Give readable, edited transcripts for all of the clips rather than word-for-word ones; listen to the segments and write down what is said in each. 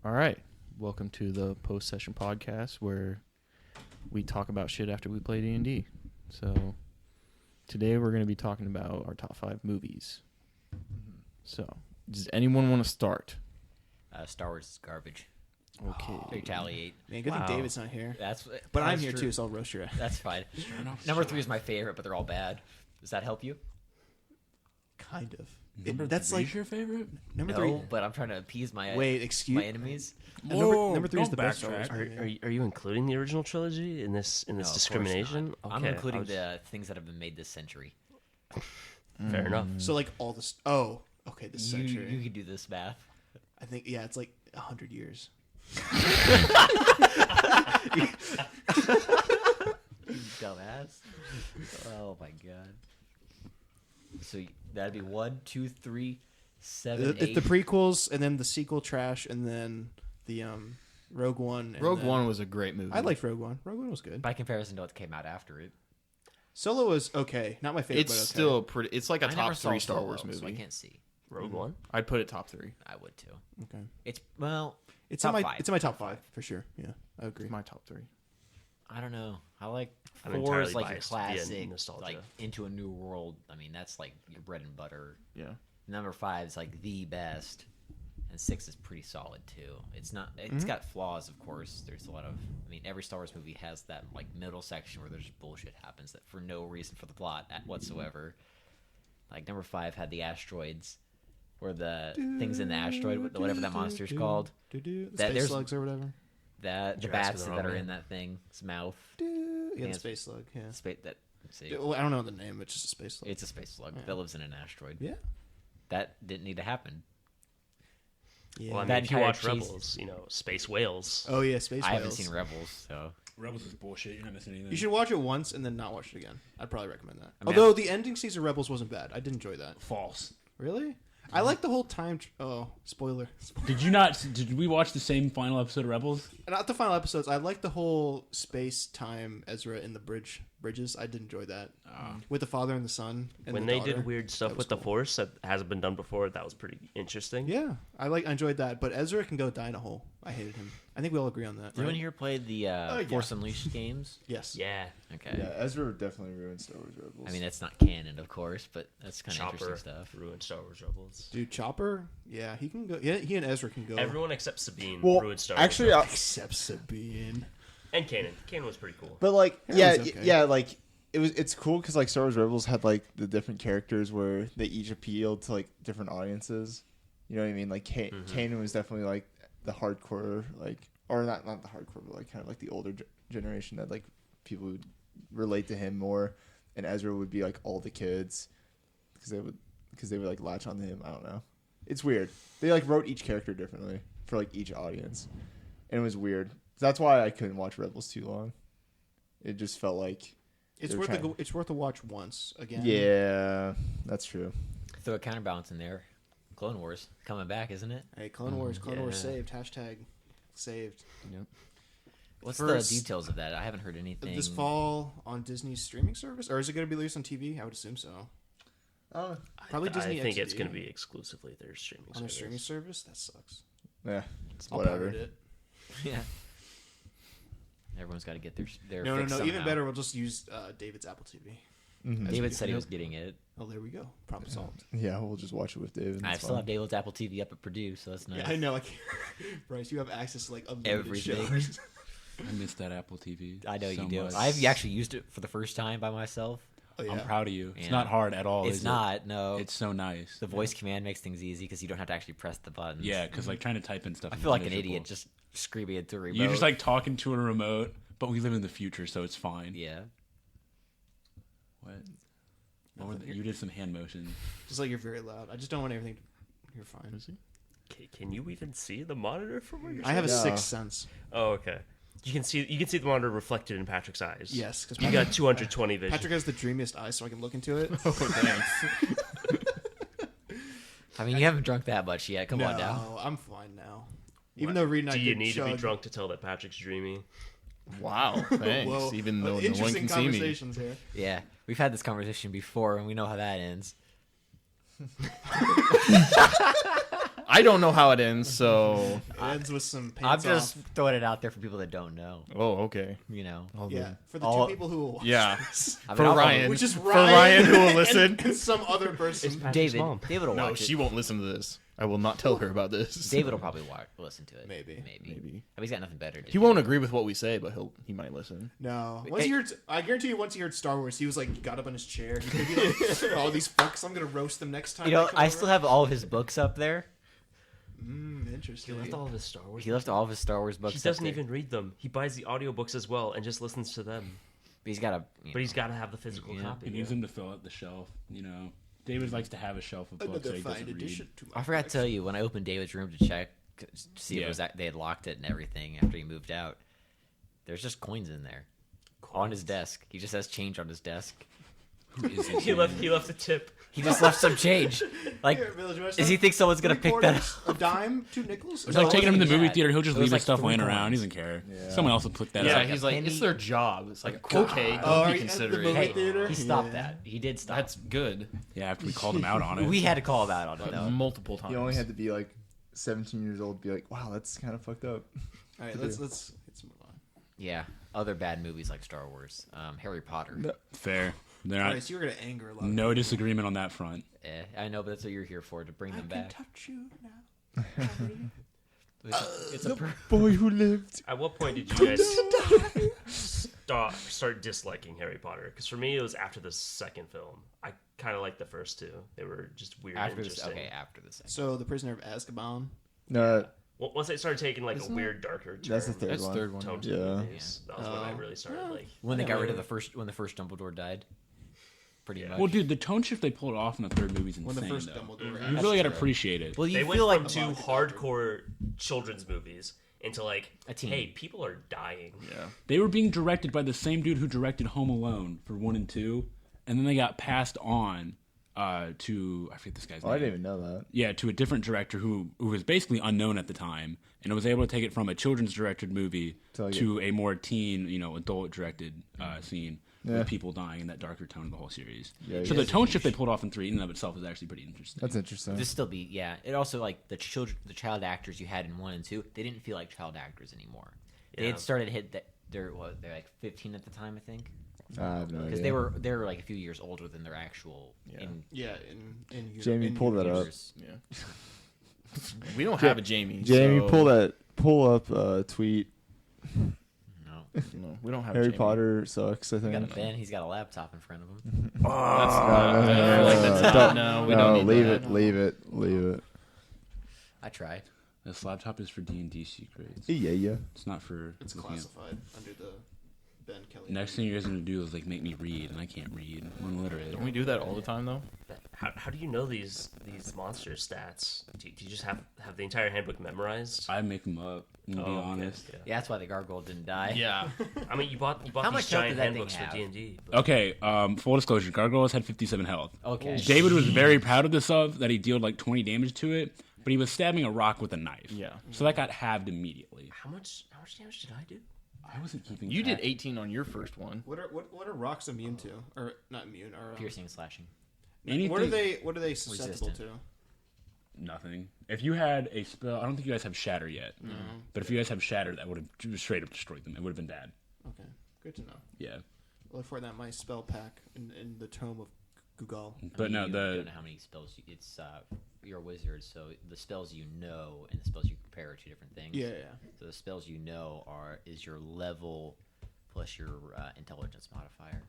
All right. Welcome to the post-session podcast where we talk about shit after we play D&D. So today we're going to be talking about our top 5 movies. So does anyone want to start? Star Wars is garbage. Okay. Retaliate. Man, good thing David's not here. But I'm here too, so I'll roast your ass. That's fine. Number 3 is my favorite, but they're all bad. Does that help you? Kind of. That's like your favorite? Number No, 3. but I'm trying to appease my Excuse my enemies. Number 3 is the don't best Star Wars backtrack. movie. Are you including the original trilogy in this No, of course discrimination? not. I'm including the things that have been made this century. Fair enough. So like all this. Oh, okay. This century. You can do this math. I think it's like 100 years. You dumbass. Oh my god. So that'd be 1, 2, 3, 7, 8. The prequels and then the sequel trash and then the Rogue One. And Rogue then, One was a great movie. I liked Rogue One. Rogue One was good. By comparison to what came out after it. Solo was okay. Not my favorite. It's but okay. still pretty. It's like a I never top saw 3 Star Solo, Wars so I movie. can't see. Rogue One? I'd put it top 3. I would too. Okay. It's well. It's top in my 5. It's in my top 5 for sure. Yeah, I agree. It's my top 3. I don't know. I like I'm 4 entirely is like your biased via classic, nostalgia. like Into a New World. I mean, that's like your bread and butter. Yeah. Number 5 is like the best, and 6 is pretty solid too. It's not. It's got flaws, of course. There's a lot of. I mean, every Star Wars movie has that like middle section where there's bullshit happens that for no reason for the plot whatsoever. Like number 5 had the asteroids, or the things in the asteroid, whatever that monster's called. The That- space there's- slugs or whatever. That the Jurassic bats World, that are man. in that thing's mouth. Yeah, the it's- space slug. Yeah. Space that. Let's see. Well, I don't know the name. It's just a space slug. It's a space slug that lives in an asteroid. Yeah. That didn't need to happen. Yeah. Well, I mean, That if you entire watch chase- Rebels, space whales. Oh yeah, space. I haven't whales. seen Rebels, so Rebels is bullshit. You're not missing anything. You should watch it once and then not watch it again. I'd probably recommend that. I mean, Although the ending season of Rebels wasn't bad. I did enjoy that. False. Really? I like the whole time. Spoiler. Did you not? Did we watch the same final episode of Rebels? Not the final episodes. I like the whole space time Ezra in the bridges. I did enjoy that with the father and the son. And When the they daughter. did weird stuff That with was the cool. Force that hasn't been done before, that was pretty interesting. Yeah, I enjoyed that. But Ezra can go die in a hole. I hated him. I think we all agree on that. Did anyone Right? here play the yeah. Force Unleashed games? Yes. Yeah. Okay. Yeah, Ezra definitely ruined Star Wars Rebels. I mean, that's not canon, of course, but that's kind of Chopper interesting stuff. ruined Star Wars Rebels. Dude, Chopper. Yeah, he can go. Yeah, he and Ezra can go. Everyone except Sabine well, ruined Star Wars actually, Rebels. Except Sabine. And Kanan. Kanan was pretty cool. but like, Yeah, yeah, it was okay. yeah, like it's cool because like Star Wars Rebels had like the different characters where they each appealed to like different audiences. You know what I mean? Like Kanan was definitely like the hardcore, like, or not the hardcore, but like kind of like the older generation that like people would relate to him more, and Ezra would be like all the kids because they would like latch on to him. I don't know. It's weird. They like wrote each character differently for like each audience, and it was weird. That's why I couldn't watch Rebels too long. It just felt like It's worth a watch once again. yeah, that's true. Throw a counterbalance in there. Clone Wars coming back, isn't it? Hey, Clone Wars. Clone Wars Yeah. saved. Hashtag saved. Yep. What's First- the details of that? I haven't heard anything. This fall on Disney's streaming service, or is it going to be released on TV? I would assume so. Probably Disney I think XD. it's going to be exclusively their streaming On their service. streaming service. That sucks. Yeah, I'll whatever. pirate it. Yeah. Everyone's got to get their No. fix Even somehow. better. We'll just use David's Apple TV. Mhm. David said he was getting it. Oh, there we go. Problem solved. Yeah, we'll just watch it with David. I It's still fine. have David's Apple TV up at Purdue, so that's nice. Yeah, I know. Bryce, you have access to like unlimited Everything. shows. I missed that Apple TV. I know you so do. much. I've actually used it for the first time by myself. Oh, yeah. I'm proud of you. It's Yeah. not hard at all. It's is it? not. No. It's so nice. The voice command makes things easy because you don't have to actually press the buttons. Yeah, because like trying to type in stuff. I is feel like an miserable. idiot just screaming into a remote. You're just like talking to a remote, but we live in the future, so it's fine. Yeah. What? You did some hand motions. Just like you're very loud. I just don't want everything. You're fine. Can you even see the monitor from where you're I have a Yeah. sixth sense. Oh, okay. You can see the monitor reflected in Patrick's eyes. Yes, because You got 220 vision. Patrick has the dreamiest eyes, so I can look into it. Oh, thanks. I mean, you haven't drunk that much yet. Come on now. No, I'm fine now. Even though Reed and I Do you did need to be chug- drunk to tell that Patrick's dreamy? Wow, thanks. Whoa. Even though no one Interesting can see me. conversations here. Yeah, we've had this conversation before, and we know how that ends. I don't know how it ends, so. It ends with some I'm pants just off. throwing it out there for people that don't know. Oh, okay. You know, I'll Yeah, do- for the All- two people who will watch Yeah. this. I mean, For I'll- Ryan. Which is For Ryan who will and- listen. and some other person. It's Patrick's David. mom. David will No, watch she it. won't listen to this. I will not tell her about this. David will probably listen to it. Maybe. Maybe. Maybe. I mean, he's got nothing better to He do. won't agree with what we say, but he might listen. No. Once Hey. he heard, I guarantee you, once he heard Star Wars, he was like, he got up on his chair. He could be like, all these books, I'm gonna roast them next time. You know, they come I over." still have all of his books up there. He Interesting. left all of his Star Wars. He left all of his Star Wars books. He up doesn't there. even read them. He buys the audiobooks as well and just listens to them. But he's got a. But he's got to have the physical Yeah. He copy. needs them to fill out the shelf. You know, David likes to have a shelf of books Another that he fine doesn't read. addition to my I forgot to tell you when I opened David's room to check to see if Yeah. it was they had locked it and everything after he moved out. There's just coins in there on his desk. He just has change on his desk. Who is this He man? left a tip. He just left some change. Like, Here, Village West, does he think someone's gonna pick that $3/4, up? a dime, 2 nickels? It's like taking him to the wasn't movie that. theater. He'll just It was leave like his stuff 3 laying around. coins. He doesn't care. Yeah. Someone else will pick that Yeah, up. he's like, penny. it's their job. It's like, God. okay, Oh, don't are be you at the considerate. movie Hey, theater? he stopped Yeah. that. He did stop. That's good. Yeah, after we called him out on it. We had to call him out on it though. Multiple times. He only had to be like 17 years old to be like, wow, that's kind of fucked up. All right, let's move on. Yeah, other bad movies like Star Wars, Harry Potter. No. Fair. They're All not. right, so you're gonna anger a lot. of No people. disagreement on that front. I know, but that's what you're here for, to bring I them can back. touch you now. It's a Boy who lived. At what point did you guys start disliking Harry Potter? Because for me, it was after the second film. I kind of liked the first two. They were just weird and after this. interesting. Okay, after the second. So the Prisoner of Azkaban. No, Well, once they started taking like Isn't a that- weird, darker turn, that's the third That's one. third one. tone to Yeah. the movies, that was when I Oh. really started like. When they got rid of Yeah. when the first Dumbledore died, pretty much. Well, dude, the tone shift they pulled off in the third movie is When insane. the first though. Dumbledore. You really got to appreciate it. Well, you They went feel like from two About the Doctor. hardcore children's movies into like, A teen. hey, people are dying. Yeah. They were being directed by the same dude who directed Home Alone for 1 and 2, and then they got passed on to I forget this guy's Oh, name. I didn't even know that. Yeah, to a different director who was basically unknown at the time, and was able to take it from a children's directed movie So, yeah. to a more teen, adult directed scene Yeah. with people dying in that darker tone of the whole series. Yeah, So yeah. the tone shift they pulled off in 3 in and of itself is actually pretty interesting. That's interesting. this still be It also like the child actors you had in 1 and 2. They didn't feel like child actors anymore. They Yeah. had started hit that they're like 15 at the time, I think, I have no because idea. they were like a few years older than their actual. Yeah. Yeah, in Jamie, pull that up. years. Yeah. We don't have a Jamie. Jamie, so- pull up tweet. No, No, we don't have Harry Jamie. Potter sucks. I we think. got a Ben. He's got a laptop in front of him. That's No, I feel like that's not. No, we don't need leave that. it. Leave it. Leave it. I tried. This laptop is for D&D secrets. Yeah. It's not for It's looking at- classified under the Ben Kelly. Next thing you guys are gonna do is like make me read, and I can't read. I'm illiterate. Don't we do that all the time though? How do you know these monster stats? Do you just have the entire handbook memorized? I make them up. To be okay, honest. yeah. Yeah, that's why the gargoyle didn't die. Yeah. I mean, you bought How these much health giant did that thing handbooks for have? D&D. Okay. Full disclosure: Gargoyles had 57 health. Okay. David was very proud of this that he dealt like 20 damage to it, but he was stabbing a rock with a knife. Yeah. So that got halved immediately. How much damage did I do? I wasn't keeping. You did track. 18 on your first one. What are rocks immune to? Or not immune? Or Piercing and slashing. Anything. What are they susceptible Resistant. to? Nothing. If you had a spell, I don't think you guys have Shatter yet. But if you guys have Shatter, that would have straight up destroyed them. It would have been bad. Okay, good to know. Yeah. Look for that in my spell pack in the tome of Google. But no, you the don't know how many spells. It's you're a wizard, so the spells you know and the spells you compare are two different things. Yeah. So the spells you know is your level plus your intelligence modifier.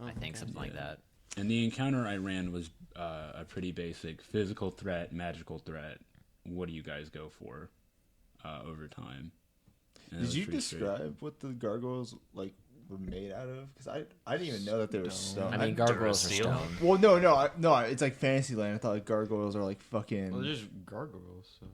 Oh, I think okay. something like that. and the encounter I ran was a pretty basic physical threat, magical threat. What do you guys go for over time? And it Did was you pretty straight. describe what the gargoyles like were made out of? Because I didn't even know that they were stone. I mean, gargoyles are Durasteel. stone. well, no. It's like Fantasyland. I thought like gargoyles are like fucking. Well, they're just gargoyles. So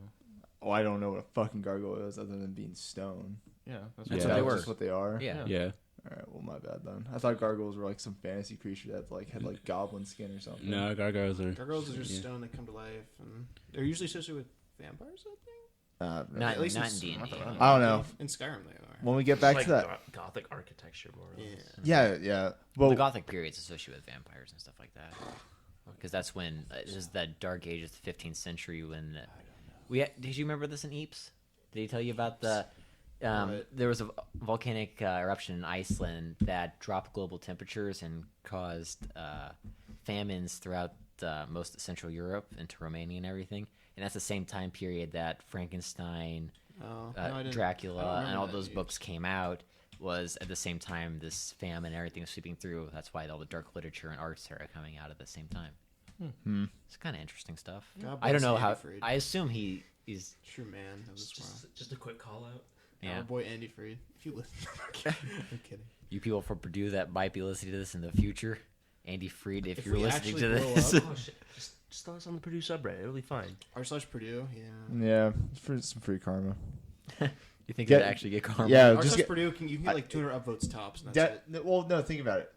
Oh, I don't know what a fucking gargoyle is other than being stone. yeah, that's That's Yeah, what they that's were. just what they are. Yeah. Yeah. All right. Well, my bad then. I thought gargoyles were like some fantasy creature that like had like goblin skin or something. No, gargoyles are. Gargoyles are just Yeah. stone that come to life, and they're usually associated with vampires. I think. No. Not, At least not in in D&D. I don't know. In Skyrim, they are. When we get back like to that, Gothic architecture, more or less. Yeah. yeah. The Well, Gothic period's associated with vampires and stuff like that. because that's when this is the dark age of the 15th century when did you remember this in Eeps? Did he tell you about the there was a volcanic eruption in Iceland that dropped global temperatures and caused famines throughout most of Central Europe into Romania and everything, and that's the same time period that Frankenstein, Oh, no, I didn't- I Dracula, don't and remember all that those news. books came out. Was at the same time this famine and everything was sweeping through. That's why all the dark literature and art started coming out at the same time. It's kind of interesting stuff. God I don't bless know Andy how. Freed. I assume he's True man of this world. Just a quick call out. yeah. Our boy Andy Freed. If you listen, I'm kidding. You people from Purdue that might be listening to this in the future, Andy Freed, if you're we listening actually to blow this, up- Oh shit! Just throw us on the Purdue subreddit. It'll be fine. r/Purdue. Yeah. Yeah, for some free karma. you think Get- you'd actually get karma? Yeah, r/Purdue. just get. You can get like 200 upvotes tops. And that's it. Well, no, think about it.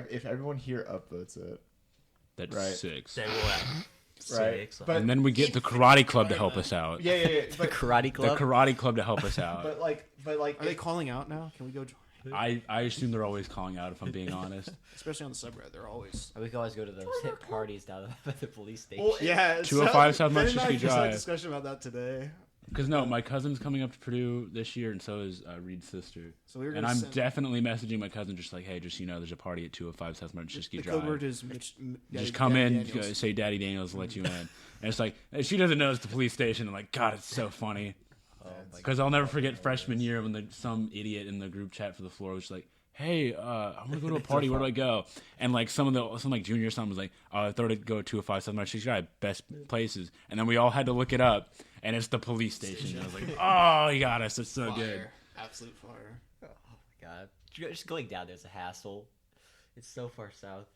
If everyone here upvotes it, That's Right. 6. Then we'll have right? 6. But And then we get the Karate Club to help us out. yeah. The But, Karate The Club. Karate Club to help us out. but like, Are they calling out now? Can we go join? I assume they're always calling out, if I'm being honest. Especially on the subreddit, they're always. We can always go to those hit parties down at the police station. Well, yeah, 205 South Ben and I Manchester just had a Drive. discussion about that today. Because no, my cousin's coming up to Purdue this year, and so is Reed's sister. So we were And gonna I'm send, definitely messaging my cousin, just like, hey, just so you know, there's a party at 205 South Martinsky the Drive. code word is Mitch. Just come in, say Daddy Daniels will let you in. And it's like, she doesn't know it's the police station. I'm like, God, it's so funny. Because I'll never forget freshman year when some idiot in the group chat for the floor was like, hey, I want to go to a party. Where do I go? And like some like junior or something was like, I thought I'd go to 205 South Martinsky Drive, best places. And then we all had to look it up, and it's the police station. And I was like, oh, you got us. It's so good. Absolute fire. Oh my god, just going down there's a hassle. It's so far south.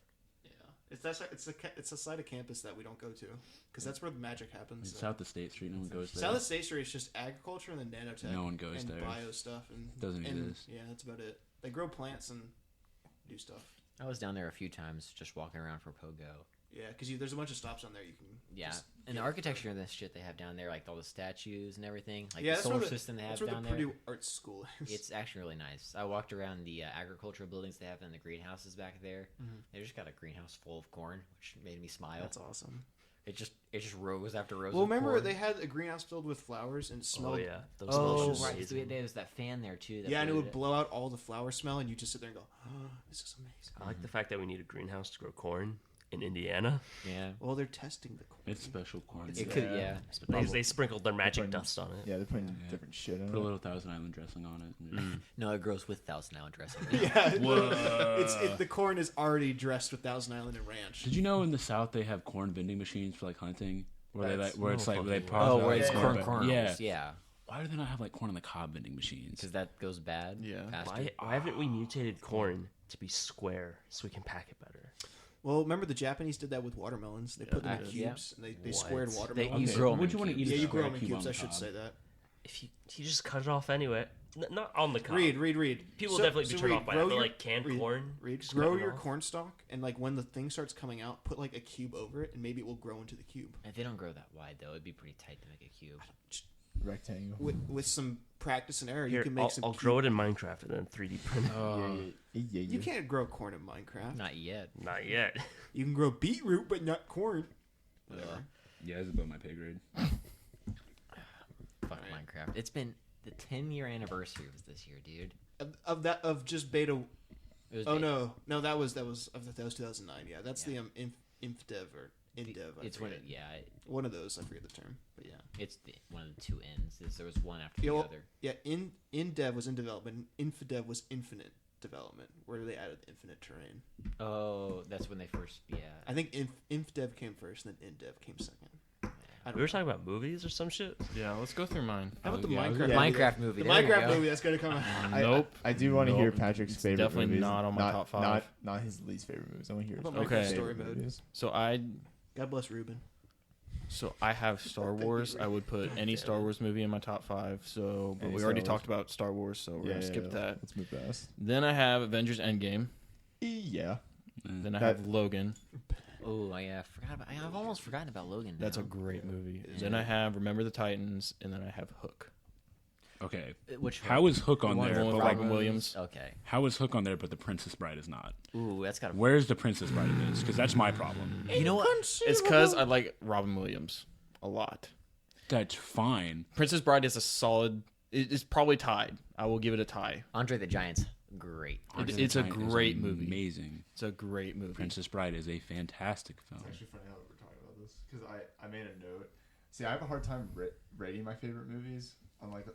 Yeah, it's a side of campus that we don't go to because that's where the magic happens. It's South of State Street. No one goes there. South of State Street is just agriculture and then nanotech. No one goes and there. bio stuff and Doesn't and, exist. Yeah, that's about it. They grow plants and do stuff. I was down there a few times just walking around for Pogo. Yeah, because there's a bunch of stops on there you can. Yeah, just and the get- architecture and this shit they have down there, like all the statues and everything, like Yeah, the that's solar where system they have That's where down the there. Purdue Art School is. It's actually really nice. I walked around the agricultural buildings they have in the greenhouses back there. Mhm. They just got a greenhouse full of corn, which made me smile. That's awesome. It just rows after rows. Well, of remember corn. they had a greenhouse filled with flowers and it Oh smelled. yeah. Those Oh smells right, amazing. there was that fan there too. That Yeah, and it blew would blow out all the flower smell, and you just sit there and go, "Oh, this is amazing." I like the fact that we need a greenhouse to grow corn in Indiana. Yeah, Well, they're testing the corn. It's special corn. it could. Yeah, But they sprinkled their magic Putting- dust on it. yeah, they're putting Yeah. different shit in Put a it. little Thousand Island dressing on it. no, it grows with Thousand Island dressing. Yeah, Whoa. the corn is already dressed with Thousand Island and ranch. Did you know in the South they have corn vending machines for like hunting, where That's it's like where they no pause Oh, out where it's corn, corn but- kernels. Yeah. Yeah, Why do they not have like corn on the cob vending machines? because that goes bad. Yeah. faster. Why haven't we mutated corn to be square so we can pack it better? Well, remember the Japanese did that with watermelons. They put them in actually, yeah. cubes and they What? squared They, watermelons. you Okay, grow them. would you want to eat Yeah, a you grow square them in cube cubes. on I the should cob? say that. If you just cut it off anyway, not on the cob. Read. People will definitely be turned off by that, grow but your- like canned corn. Read, just grow cutting your off. corn stalk, and like when the thing starts coming out, put like a cube over it, and maybe it will grow into the cube. If they don't grow that wide though, it'd be pretty tight to make a cube. Rectangle. With some practice and error, Here, you can make I'll, some. I'll cube- grow it in Minecraft and then 3D print it. Yeah. You can't grow corn in Minecraft. Not yet. Not yet. You can grow beetroot, but not corn. Whatever. Yeah, it's above my pay grade. Fuck Minecraft. It's been the 10-year anniversary was this year, dude. Of just beta. It was Oh big. no, that was 2009. Yeah, that's the InfDev or InDev. I It's when forget. one One of those. I forget the term, but yeah. it's one of the two ends. There was one after Yeah, the well, other. yeah. InDev was in development. InfDev was infinite development, where they added infinite terrain. Oh, that's when they first. Yeah. I think InfDev came first, and then InDev came second. I don't We were know. talking about movies or some shit. Yeah, let's go through mine. How about the yeah, Minecraft? yeah. Minecraft movie. The there we Minecraft go. movie that's gonna come out. Nope. I do want to hear Nope. Patrick's It's favorite definitely movies. not on my top five. Not his least favorite movies. I want to hear his How about Okay. Minecraft story favorite mode? movies. So God bless Ruben. I have Star Thank you, Wars. Rick. I would put any Star Wars movie in my top 5. So, but Any we Star already Wars. talked about Star Wars, so we're gonna skip that. Let's move past. Then I have Avengers Endgame. Yeah. Then I That- have Logan. Oh yeah, I've almost forgotten about Logan. That's a now. great movie. Yeah. Then I have Remember the Titans, and then I have Hook. Okay. Which one? How is Hook on one there? with But Robin like, Williams. Okay. how is Hook on there, but The Princess Bride is not? Ooh, that's got. Where's The Princess Bride in this? Because that's my problem. You know what? It's because I like Robin Williams a lot. That's fine. Princess Bride is a solid. It's probably tied. I will give it a tie. Andre the Giant's great. It's a Giant is great movie. Amazing. It's a great movie. Princess Bride is a fantastic film. It's actually funny how we're talking about this because I made a note. See, I have a hard time rating my favorite movies. I'm like,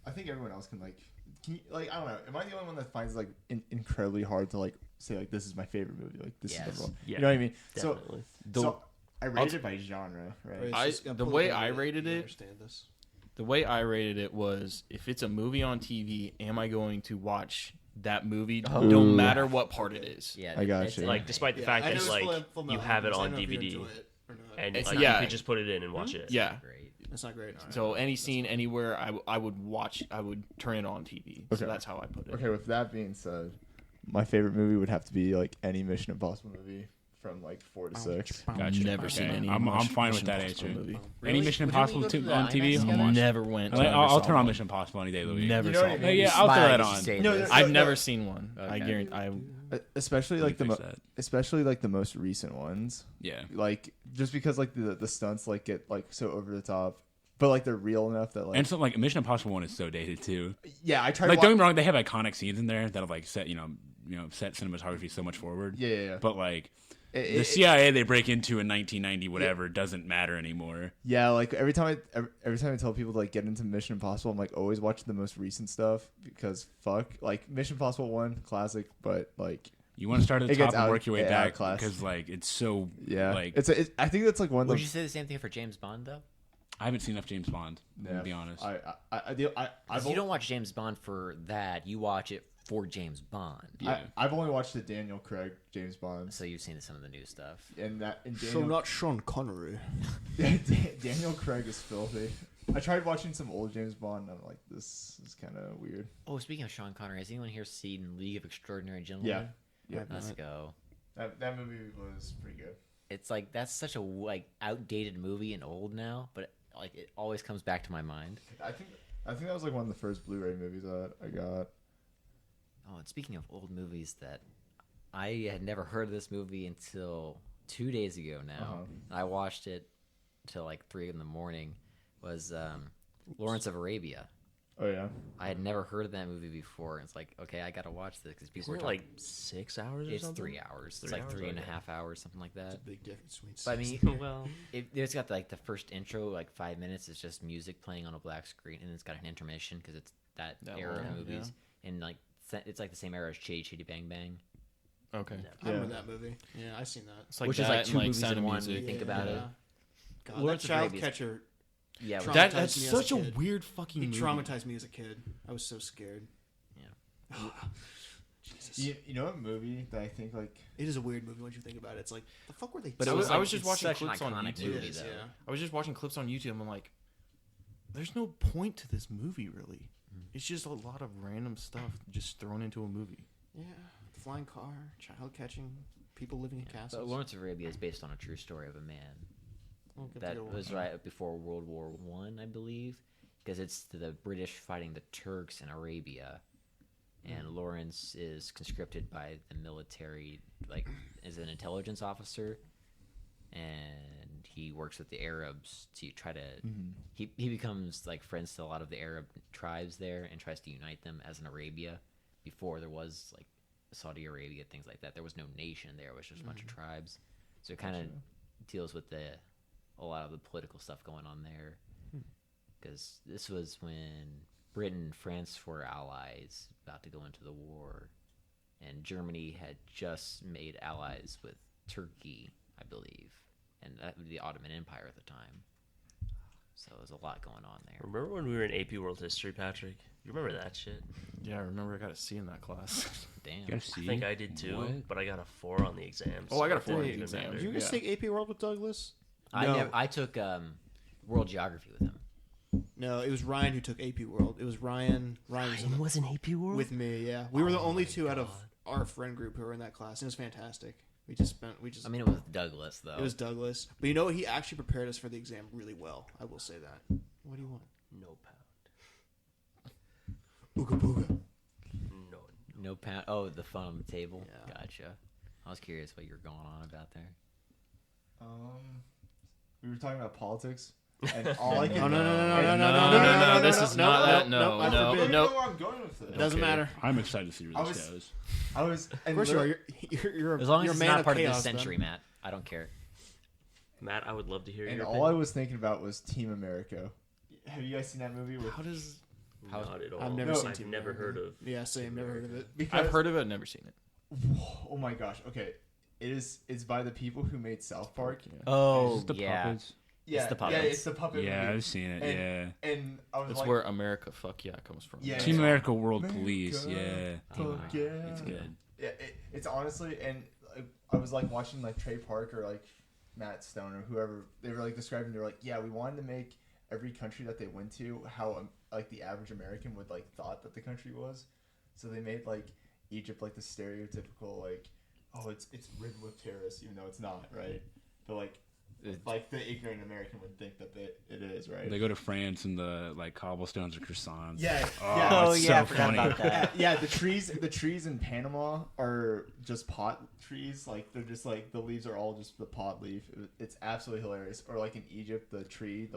I think everyone else can like. Can you, like, I don't know. Am I the only one that finds like incredibly hard to like say like this is my favorite movie? Like this Yes. is the one. Yeah, You know what I mean? definitely. So I rated it by genre, right? It's I- just gonna the pull way up I and rated you it- Understand this? The way I rated it was, if it's a movie on TV, am I going to watch that movie? No matter what part it is. Yeah, I got it's you. Like, despite the Yeah, fact I know that it's like full you Metal have it Alchemist. I on don't know if you DVD, enjoy it or not. and It's like not- yeah. you could just put it in and watch it. Yeah. great. It's not great. Alright. So any scene anywhere, I would watch. I would turn it on TV. Okay. So that's how I put it. Okay, with that being said, my favorite movie would have to be like any Mission Impossible movie from like 4 to 6. Gotcha. Never Okay. seen any. I'm fine with Mission that Impossible answer. movie. Any Really? Mission Would you Impossible go to the on IMAX TV? I'm together? watching. Never went. I'll saw turn on one. Mission Impossible any day of the week. Never You know saw what I one. mean? Yeah, I'll throw Smile, that you on. say No, this. no, I've no. never seen one. I Okay. guarantee. Especially like Fix that. especially like the most recent ones. Yeah. Like just because like the stunts like get like so over the top, but like they're real enough that like And so like Mission Impossible 1 is so dated too. yeah, I tried Like to don't get me wrong, they have iconic scenes in there that have like set set cinematography so much forward. Yeah. But like It- the it- CIA they break into in 1990 whatever doesn't matter anymore. Yeah, like every time I tell people to like get into Mission Impossible, I'm like always watching the most recent stuff because fuck, like Mission Impossible 1 classic, but like You want to start at the It top gets and out- work your way yeah, back class. because like it's so yeah, like I think that's like one of Would the you say the same thing for James Bond though? I haven't seen enough James Bond. yeah, To be honest. I've Because you don't watch James Bond for that. You watch it for James Bond. Yeah. I've only watched the Daniel Craig James Bond So you've seen some of the new stuff. and So Daniel, not Sean Connery. Daniel Craig is filthy. I tried watching some old James Bond and I'm like, this is kind of weird. Oh, speaking of Sean Connery, has anyone here seen League of Extraordinary Gentlemen? Yeah. Let's go. That movie was pretty good. It's like that's such a like outdated movie and old now, but like it always comes back to my mind. I think that was like one of the first Blu-ray movies that I got. Oh, and speaking of old movies, that I had never heard of this movie until 2 days ago. Now I watched it till like 3 in the morning. Was Lawrence of Arabia? Oh yeah. I had never heard of that movie before. And it's like, okay, I gotta watch this because people Isn't were it talking. like 6 hours or It's something? 3 hours. It's 3 like hours? three and a Okay. half hours, something like that. Big difference between. But I six. mean, Well, it's got like the first intro, like 5 minutes. It's just music playing on a black screen, and it's got an intermission because it's that era of long, movies, and like it's like the same era as Chitty Chitty Bang Bang, Okay. I remember that movie. Yeah, I seen that. It's like which that is like and, two movies Sound in of one. Music. When you think about it, God, Lawrence that of child Arabia's- catcher. yeah, Trump- That Traumatized that's me as such a a kid. weird fucking He movie. traumatized me as a kid. I was so scared. Jesus. You know what movie that I think like It is a weird movie once you think about it. It's like the fuck were they? But So I was, it's I like- was just it's watching such an clips on iconic YouTube. movie, It is, though. yeah. I was just watching clips on YouTube. I'm like, there's no point to this movie, really. It's just a lot of random stuff just thrown into a movie. Yeah, flying car, child catching, people living in So castles. Lawrence of Arabia is based on a true story of a man We'll get to that the was one. right before World War One, I believe, because it's the British fighting the Turks in Arabia, and Lawrence is conscripted by the military, like as an intelligence officer, and he works with the Arabs to try to. He becomes like friends to a lot of the Arab tribes there and tries to unite them as an Arabia. Before there was like Saudi Arabia, things like that. There was no nation there; it was just a bunch of tribes. So it kind of deals with a lot of the political stuff going on there, because this was when Britain and France were allies about to go into the war, and Germany had just made allies with Turkey, I believe, and that would be the Ottoman Empire at the time. So there's a lot going on there. remember when we were in AP World History, Patrick? You remember that shit? Yeah, I remember I got a C in that class. Damn. You gotta see. I think I did too, What? but I got a 4 on the exam. Oh, I got a so 4 on it the didn't exam. matter. Did you guys Yeah. take AP World with Douglas? I took world geography with him. No, it was Ryan who took AP World. It was Ryan. Ryan was in was in AP World? with me. Yeah, we were the only two out of our friend group who were in that class. And it was fantastic. We just. I mean, it was Douglas though. It was Douglas, but you know what? He actually prepared us for the exam really well. I will say that. What do you want? No pound. Booga booga. No. No pound. Oh, the fun on the table. Yeah. Gotcha. I was curious what you were going on about there. We were talking about politics, and all I can. Oh, no. No, this is not that. I No, forbid. no. where I'm going with this. Doesn't matter. I'm excited to see where I this was- goes. I was. Of And course you are. literally- You're As long you're as a it's man not of part of chaos, this century, Ben. Matt. I don't care. Matt, I would love to hear And your all I was thinking about was Team America. Have you guys seen that movie? With, How does Not at all. I've never No, seen I've Team never America. heard of. Yeah, same. Never heard of it. because, I've heard of it, never seen it. Oh my gosh. Okay, it's by the people who made South Park. Oh, Is it the yeah. puppets? Yeah, the yeah, puppets. it's the puppet. Yeah, movie. I've seen it. And- yeah. And I was That's like, where America Fuck Yeah comes from. Yeah. Team it's- America World America, Police. Yeah. fuck yeah. It's good. Yeah, it's honestly, and I was like watching like Trey Park or like Matt Stone or whoever. They were like describing. They're like, yeah, we wanted to make every country that they went to how like the average American would like thought that the country was. So they made like Egypt like the stereotypical like, oh, it's ridden with terrorists, even though it's not, right? But like the ignorant American would think that it is, right? They go to France and the like cobblestones or croissants. Yeah, Oh, yeah. Oh, it's yeah, I so forgot funny. about that. Yeah, the trees in Panama are just pot trees. Like they're just like the leaves are all just the pot leaf. It's absolutely hilarious. Or like in Egypt, the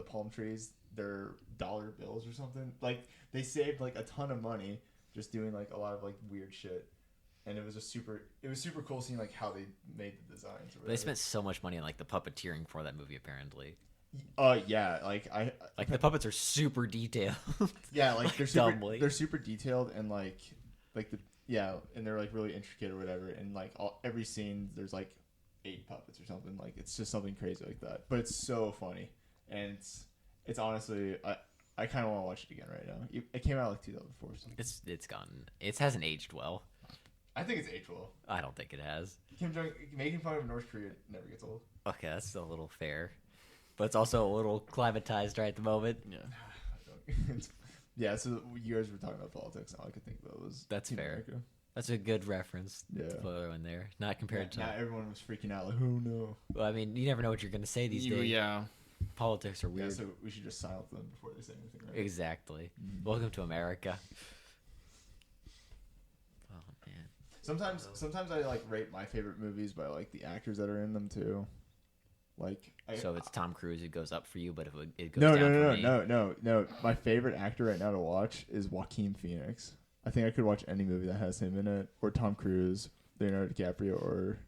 palm trees, they're dollar bills or something. Like they saved like a ton of money just doing like a lot of like weird shit. And it was super cool seeing like how they made the designs. Or They whatever. spent so much money on like the puppeteering for that movie. Apparently, Yeah, like like the puppets are super detailed. yeah, like Dumbly. they're super detailed and like the and they're like really intricate or whatever, and like every scene there's like 8 puppets or something. Like it's just something crazy like that, but it's so funny, and it's honestly I kind of want to watch it again right now. It came out like 2004 or something. it's gone. It hasn't aged well. I think it's aged well. I don't think it has. Kim Jong making fun of North Korea never gets old. Okay, that's a little fair, but it's also a little climatized right at the moment. Yeah. Yeah, so you guys were talking about politics, and all I could think about was That's Team fair. America. That's a good reference Yeah. to throw in there. Not compared to. Now everyone was freaking out like, oh no. Well, I mean, you never know what you're gonna say these days. Yeah. Politics are Yeah, weird. so we should just silence them before they say anything, right? Exactly. Welcome to America. Oh man. Sometimes I like rate my favorite movies by like the actors that are in them too. Like So it's Tom Cruise who goes up for you, but if it goes no, down no, for no, me, no, no, no. My favorite actor right now to watch is Joaquin Phoenix. I think I could watch any movie that has him in it, or Tom Cruise, Leonardo DiCaprio, or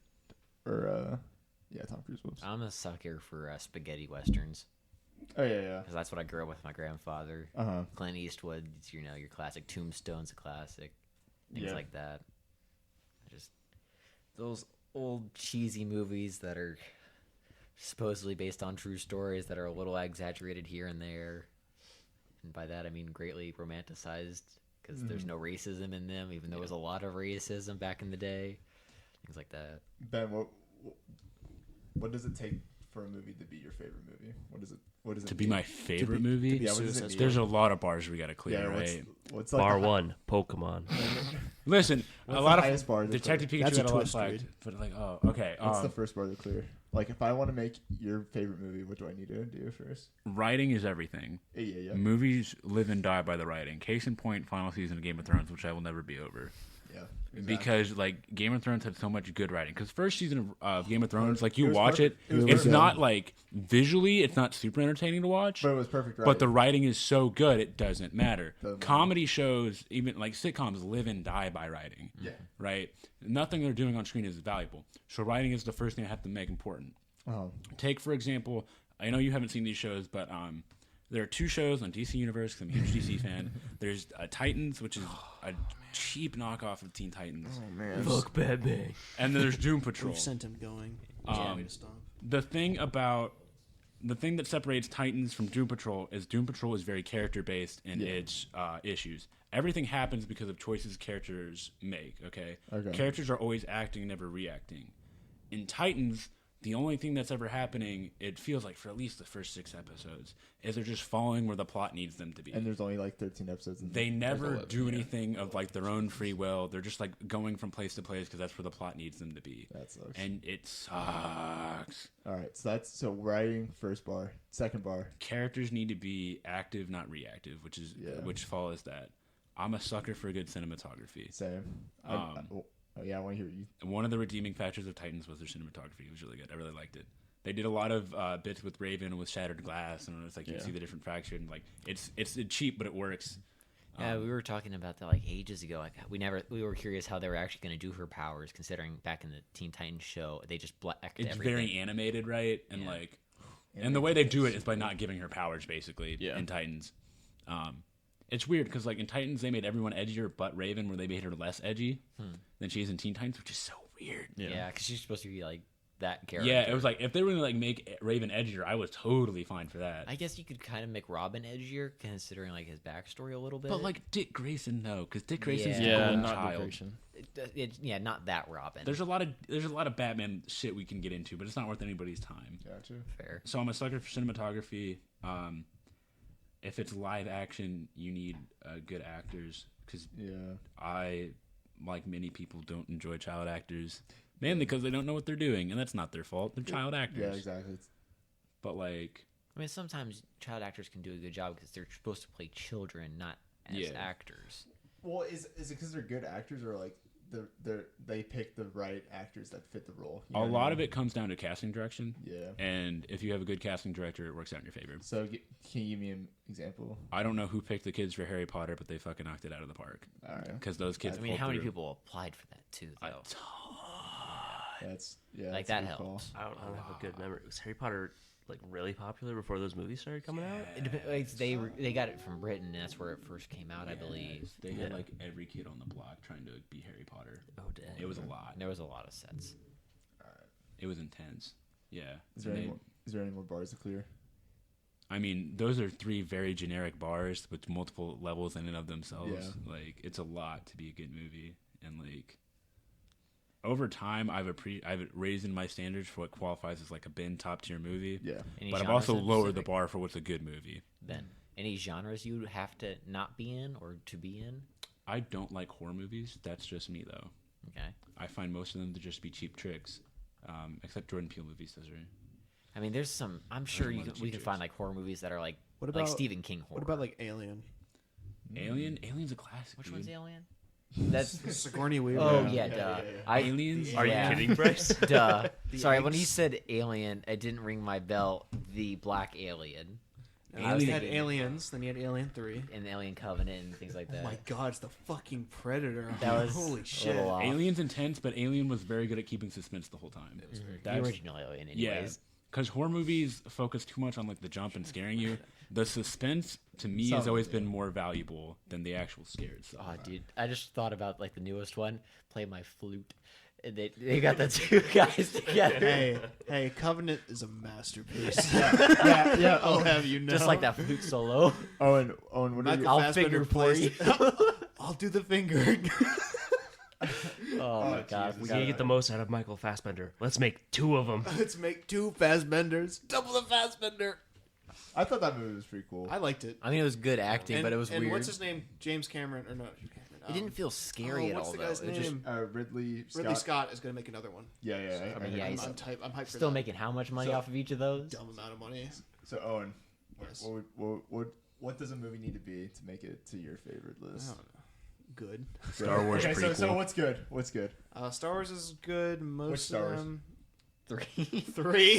Tom Cruise. Whoops. I'm a sucker for spaghetti westerns Oh yeah. because that's what I grew up with my grandfather. Clint Eastwood, it's, your classic. Tombstone's a classic. Things Yeah. like that. Just those old cheesy movies that are supposedly based on true stories that are a little exaggerated here and there. And by that I mean greatly romanticized because there's no racism in them, even though there was a lot of racism back in the day. Things like that. Ben, what does it take for a movie to be your favorite movie? What does it To be need? my favorite movie? yeah, what does it need? There's a lot of bars we got to clear, Yeah, right? what's like Bar the hi- 1, Pokemon. Listen, What's a the lot highest of bar to Detective clear? Pikachu That's a got a lot twist, flagged, dude. but like, oh, okay. What's the first bar to clear? Like, if I want to make your favorite movie, what do I need to do first? Writing is everything. Yeah. Movies live and die by the writing. Case in point, final season of Game of Thrones, which I will never be over. Yeah. Because like Game of Thrones had so much good writing. Because first season of Game of Thrones, like you It was watch perfect. it, It was it's perfect. not like visually, it's not super entertaining to watch. But it was perfect, right? But the writing is so good, it doesn't matter. Doesn't matter. Comedy shows, even like sitcoms, live and die by writing. Yeah. Right? Nothing they're doing on screen is valuable. So writing is the first thing I have to make important. Oh. Take, for example, I know you haven't seen these shows, but there are 2 shows on DC Universe 'cause I'm a huge DC fan. There's Titans, which is a cheap knockoff of Teen Titans. Oh man. Fuck Batman. And then there's Doom Patrol. We've sent him going. Um, Me to stop. The thing that separates Titans from Doom Patrol is Doom Patrol is very character based in its issues. Everything happens because of choices characters make. Okay? Characters are always acting, never reacting. In Titans, the only thing that's ever happening, it feels like for at least the first 6 episodes, is they're just following where the plot needs them to be. And there's only like 13 episodes. They never 11, do anything of like their own free will. They're just like going from place to place because that's where the plot needs them to be. That sucks. And it sucks. All right, so writing first bar, second bar. Characters need to be active, not reactive, which follows that. I'm a sucker for a good cinematography. Same. I want to hear you. One of the redeeming factors of Titans was their cinematography. It was really good. I really liked it. They did a lot of bits with Raven and with Shattered Glass, and it's like you see the different fracture, and like it's cheap, but it works. Yeah, we were talking about that like ages ago. Like we were curious how they were actually going to do her powers, considering back in the Teen Titans show they just blacked It's everything. very animated, right? And like, and the way they do it is by not giving her powers, basically. Yeah. In Titans, it's weird because like in Titans they made everyone edgier, but Raven, where they made her less edgy than she is in Teen Titans, which is so weird. Yeah, because she's supposed to be like that character. Yeah, it was like if they were gonna like make Raven edgier, I was totally fine for that. I guess you could kind of make Robin edgier, considering like his backstory a little bit. But like Dick Grayson, no, because Dick Grayson's the Yeah, golden not child. decoration. Not that Robin. There's a lot of Batman shit we can get into, but it's not worth anybody's time. Gotcha. fair. So I'm a sucker for cinematography. If it's live action, you need good actors because I, like many people, don't enjoy child actors, mainly because they don't know what they're doing, and that's not their fault. They're child actors. Yeah, exactly. But like, I mean, sometimes child actors can do a good job because they're supposed to play children, not as actors. Well, is it because they're good actors or like they pick the right actors that fit the role? a lot of it comes down to casting direction. Yeah. And if you have a good casting director, it works out in your favor. So can you give me an example? I don't know who picked the kids for Harry Potter, but they fucking knocked it out of the park. All right. Because those kids. I mean, pulled how many through. people applied for that too, though? That's Like, that's a that good call. helps. I don't have a good memory. Was Harry Potter like really popular before those movies started coming out? Like, they got it from Britain, and that's where it first came out, I believe. They had like every kid on the block trying to be Harry Potter. Oh, dang. It was a lot. There was a lot of sets. It was intense. Yeah. Is there any more bars to clear? I mean, those are 3 very generic bars with multiple levels in and of themselves. Yeah. Like, it's a lot to be a good movie, and like, over time, I've raised my standards for what qualifies as like a bin top tier movie. Yeah. Any But I've genres also in lowered the specific? bar for what's a good movie. Then any genres you have to not be in or to be in? I don't like horror movies. That's just me, though. Okay. I find most of them to just be cheap tricks, except Jordan Peele movies. Those are. I mean, there's some. I'm sure a lot of we cheap can find tricks. like horror movies that are like What like about- Stephen King horror. What about like Alien? Alien. Alien's a classic. which dude. one's Alien? That's Sigourney Weaver. oh yeah, duh. Aliens. Are Yeah. you kidding, Bryce? Duh. The Sorry, when he eggs. said Alien, it didn't ring my bell. The Black Alien And I was Alien. had Aliens, then you had Alien 3. and the Alien Covenant and things like that. Oh my god, it's the fucking Predator. That was holy a shit. little off. Alien's intense, but Alien was very good at keeping suspense the whole time. The original Alien, Yeah, anyways. because horror movies focus too much on like the jump and scaring you. The suspense to me Some has always of it, been more valuable than the actual scared stuff. Oh, dude, I just thought about like the newest one. Play my flute. And they got the 2 guys together. Hey, Covenant is a masterpiece. yeah. I'll have you know. Just like that flute solo. Owen, what are Michael you? I'll Fassbender finger for plays. I'll do the finger. Oh my god. We gotta get the most out of Michael Fassbender. Let's make 2 of them. Let's make 2 Fassbenders. Double the Fassbender. I thought that movie was pretty cool. I liked it. I mean, it was good acting, And, but it was and weird. what's his name? James Cameron or no? Cameron. It didn't feel scary at what's all, the though. guy's It was just name? Ridley Scott. Ridley Scott is going to make another one. Yeah. I mean, yeah, I'm, he's I'm hyped for still that. making how much money So- off of each of those? Dumb amount of money. So Owen, Yes. what does a movie need to be to make it to your favorite I list? don't know. Good. Star Wars Okay, so prequel. what's good? What's good? Star Wars is good. Most Which Star of Wars? them. 3. 3.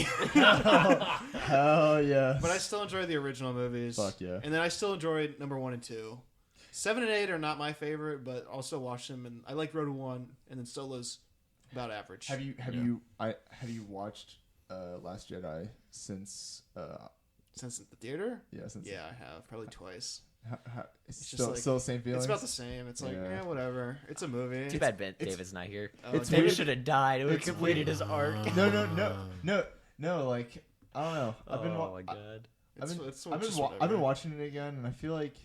Hell yeah! But I still enjoy the original movies. Fuck yeah. And then I still enjoy number 1 and 2. 7 and 8 are not my favorite, but I'll still watch them. And I like Road One, and then Solo's about average. Have you watched Last Jedi since Since the theater? since Yeah, I have probably twice. it's just still like- still the same feeling. It's about the same. It's like, Yeah. whatever. It's a movie. Too bad David's not here. Oh, it's David weird. should have died. It would have It's completed his arc. No. Like I don't know. I've been Oh my god. I've been watching it again, and I feel like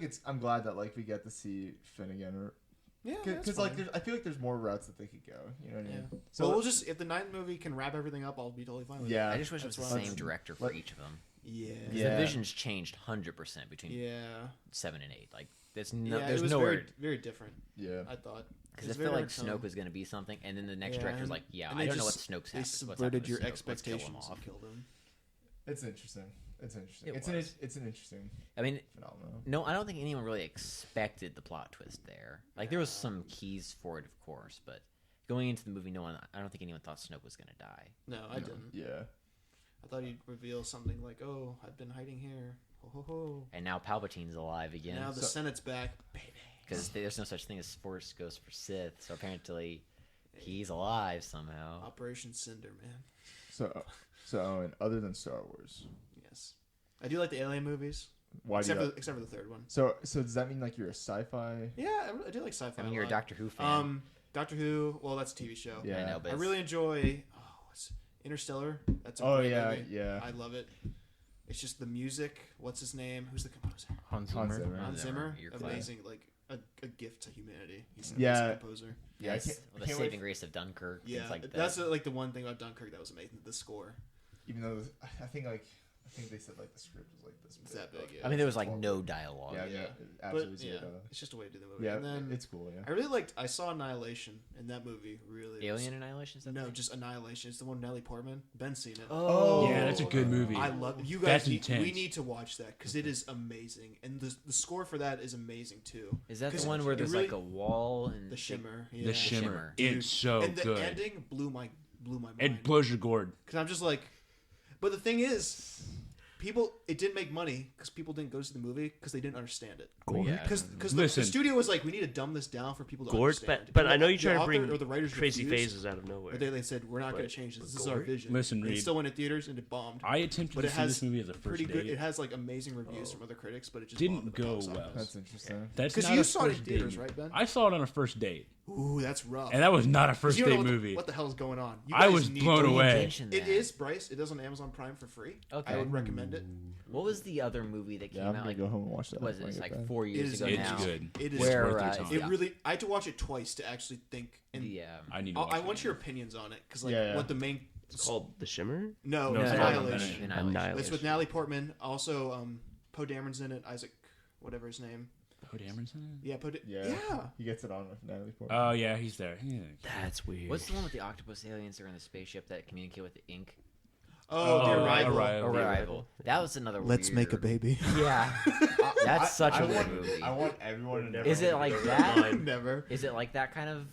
it's. I'm glad that like we get to see Finn again, or Yeah, because like I feel like there's more routes that they could go. You know what I mean? Yeah. So So we'll just if the 9th movie can wrap everything up, I'll be totally fine with it. yeah. I just wish it was the That's why- same director for let- each of them. Yeah. 'Cause Yeah. the vision's changed 100% between Yeah. 7 and 8. Like, there's Yeah, there's it was nowhere. very, very different. Yeah. I thought Because It's I feel very like tone. Snoke was going to be something, and then the next Yeah, director's and- like, yeah, and I they don't know what just- Snoke's They happened. What's subverted happened to your Snoke. Let's kill him expectations off. and killed him. It's interesting. It's interesting. It It's an interesting I mean, phenomenon. no, I don't think anyone really expected the plot twist there. Like, there was some keys for it, of course, but going into the movie, I don't think anyone thought Snoke was gonna die. No, I didn't. Yeah. I thought he'd reveal something like, "Oh, I've been hiding here." Ho ho ho. And now Palpatine's alive again. Now the Senate's back, baby. Because there's no such thing as Force Ghost for Sith, so apparently he's alive somehow. Operation Cinder, man. So Owen, other than Star Wars, Yes, I do like the Alien movies, why do you? except for the third one. So does that mean like you're a sci-fi? Yeah, I do like sci-fi. I mean, you're a lot. Doctor Who fan. Doctor Who. Well, that's a TV show. Yeah. I know, but I really enjoy. What's Interstellar? That's a Oh great yeah, movie. yeah. I love it. It's just the music. What's his name? Who's the composer? Hans Hans Zimmer. Zimmer. Hans Zimmer. You're Amazing, like a gift to humanity. He's an Yeah. amazing composer. Yeah, I yes, can't- the can't saving wait- grace of Dunkirk, Yeah, things like that. that's like the one thing about Dunkirk that was amazing. The score. Even though I think they said like the script was like this. It's that big. Yeah. I mean, there was like no dialogue. Yeah, Yeah. yeah, But absolutely. yeah, zero. it's just a way to do the movie. Yeah, And then it's cool. Yeah. I really liked. I saw Annihilation, and that movie really. was- Alien Annihilation? Is that No, the- just Annihilation. It's the one with Natalie Portman. Ben's seen it. Oh. Yeah, that's a good movie. I love you guys. That's We intense. need to watch that because it is amazing, and the score for that is amazing too. Is that 'Cause the one where it there's really- like a wall and The Shimmer? Yeah. The Shimmer. Shimmer. It's so and the good. ending blew my mind. It blows your gourd. Because I'm just like, but the thing is, it didn't make money because people didn't go see the movie because they didn't understand it. Yeah. Because the Listen. studio was like, we need to dumb this down for people to Gord, understand. but I know The you try to author bring or the writers crazy refused, phases out of nowhere. Or they said, we're not going But- to change this. but This is our Gord? vision. Listen, And it Reed. still went in theaters and it bombed. I attempted But to it see has this movie as a first pretty good. date. It has like amazing reviews from other critics, but it just Didn't bombed at the go box well. office. That's interesting. That's Because not you a saw it in first theaters, date. right, Ben? I saw it on a first date, Ooh, that's rough. and that was not a first You don't know date what movie. What the hell is going on? You I guys was need blown to- Don't away. mention It that. is, Bryce. It is on Amazon Prime for free. Okay. I would recommend it. What was the other movie that came Yeah, I'm out gonna like go home and watch that. was when I it get like back. 4 years is ago good. now? It's good. It is Where worth your uh, time. It yeah, really. I had to watch it twice to actually think. And the I need to watch I it. want your opinions on it because like Yeah, yeah. what the main. It's called The Shimmer? No, No, it's it's called Annihilation. Annihilation. It's with Natalie Portman. Also, Poe Dameron's in it. Isaac, whatever his name. Poe Dameron's in it? Yeah, Poe. Yeah. Yeah. He gets it on with Natalie Portman. Oh yeah, he's there. Yeah. That's weird. What's the one with the octopus aliens that are in the spaceship that communicate with the ink? Oh, The Oh, Arrival. Arrival. Arrival. That was another. Let's make a weird- baby. Yeah, that's such a I good want, movie. I want everyone to know. Is it like that? Never. Is it like that kind of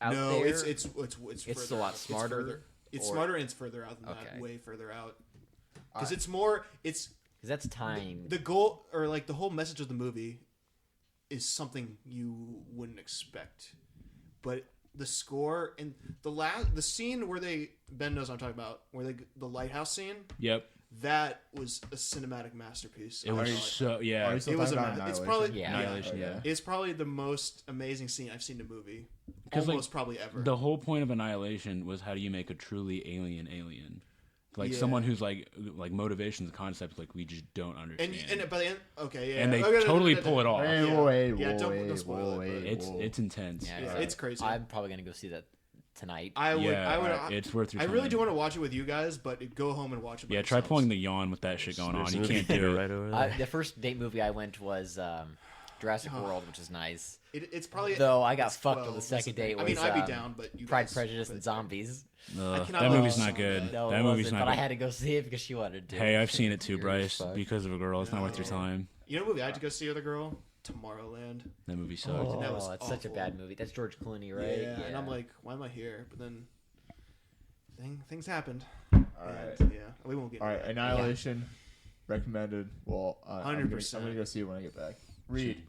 out No, there? it's It's further a lot out. smarter, It's or- smarter and it's further out than Okay. that. Way further out. Because I- it's more. It's 'Cause that's time. the goal or like the whole message of the movie is something you wouldn't expect, but the score and the scene where Ben knows what I'm talking about, where the lighthouse scene, Yep. that was a cinematic masterpiece. It I was thought. so Are yeah. you still It was talking a about ma- it's Annihilation? probably- Yeah. Annihilation, Oh, yeah. It's probably the most amazing scene I've seen in a movie, 'Cause, like, almost probably ever. The whole point of Annihilation was how do you make a truly alien? Like Yeah. someone who's like motivations, concepts like we just don't and understand. by the end, okay, yeah, And they Okay, totally pull it off. Hey, Yeah. wait, Yeah, don't wait, spoil it, wait, but- It's whoa. it's intense. Yeah, Yeah, so it's crazy. I'm probably gonna go see that tonight. I would. Yeah, I would. it's worth your I time. really do want to watch it with you guys, but go home and watch it. By Yeah, try yourselves. pulling the yawn with that shit going on. There's You a movie can't theater do it. right over there. The first date movie I went was Jurassic World, which is nice. It's probably. Though I got it's fucked on 12, the second date. I mean, was, I'd be down, but you Pride, guys- Prejudice, but and it's fine. Zombies. Ugh, cannot that watch movie's that. not good. No, That it movie's wasn't, not but I good. had to go see it because she wanted to. Hey, I've seen it too, Weird Bryce. as fuck. Because of a girl, it's not worth your time. You know, a movie I had to go see with a girl, Tomorrowland. That movie sucked. Oh, That was it's such a awful. bad movie. That's George Clooney, right? Yeah, and I'm like, why am I here? But then things happened. All right. And, yeah, we won't get. All right, into that. Annihilation recommended. Well, I'm gonna 100%. go see it when I get back. Reed,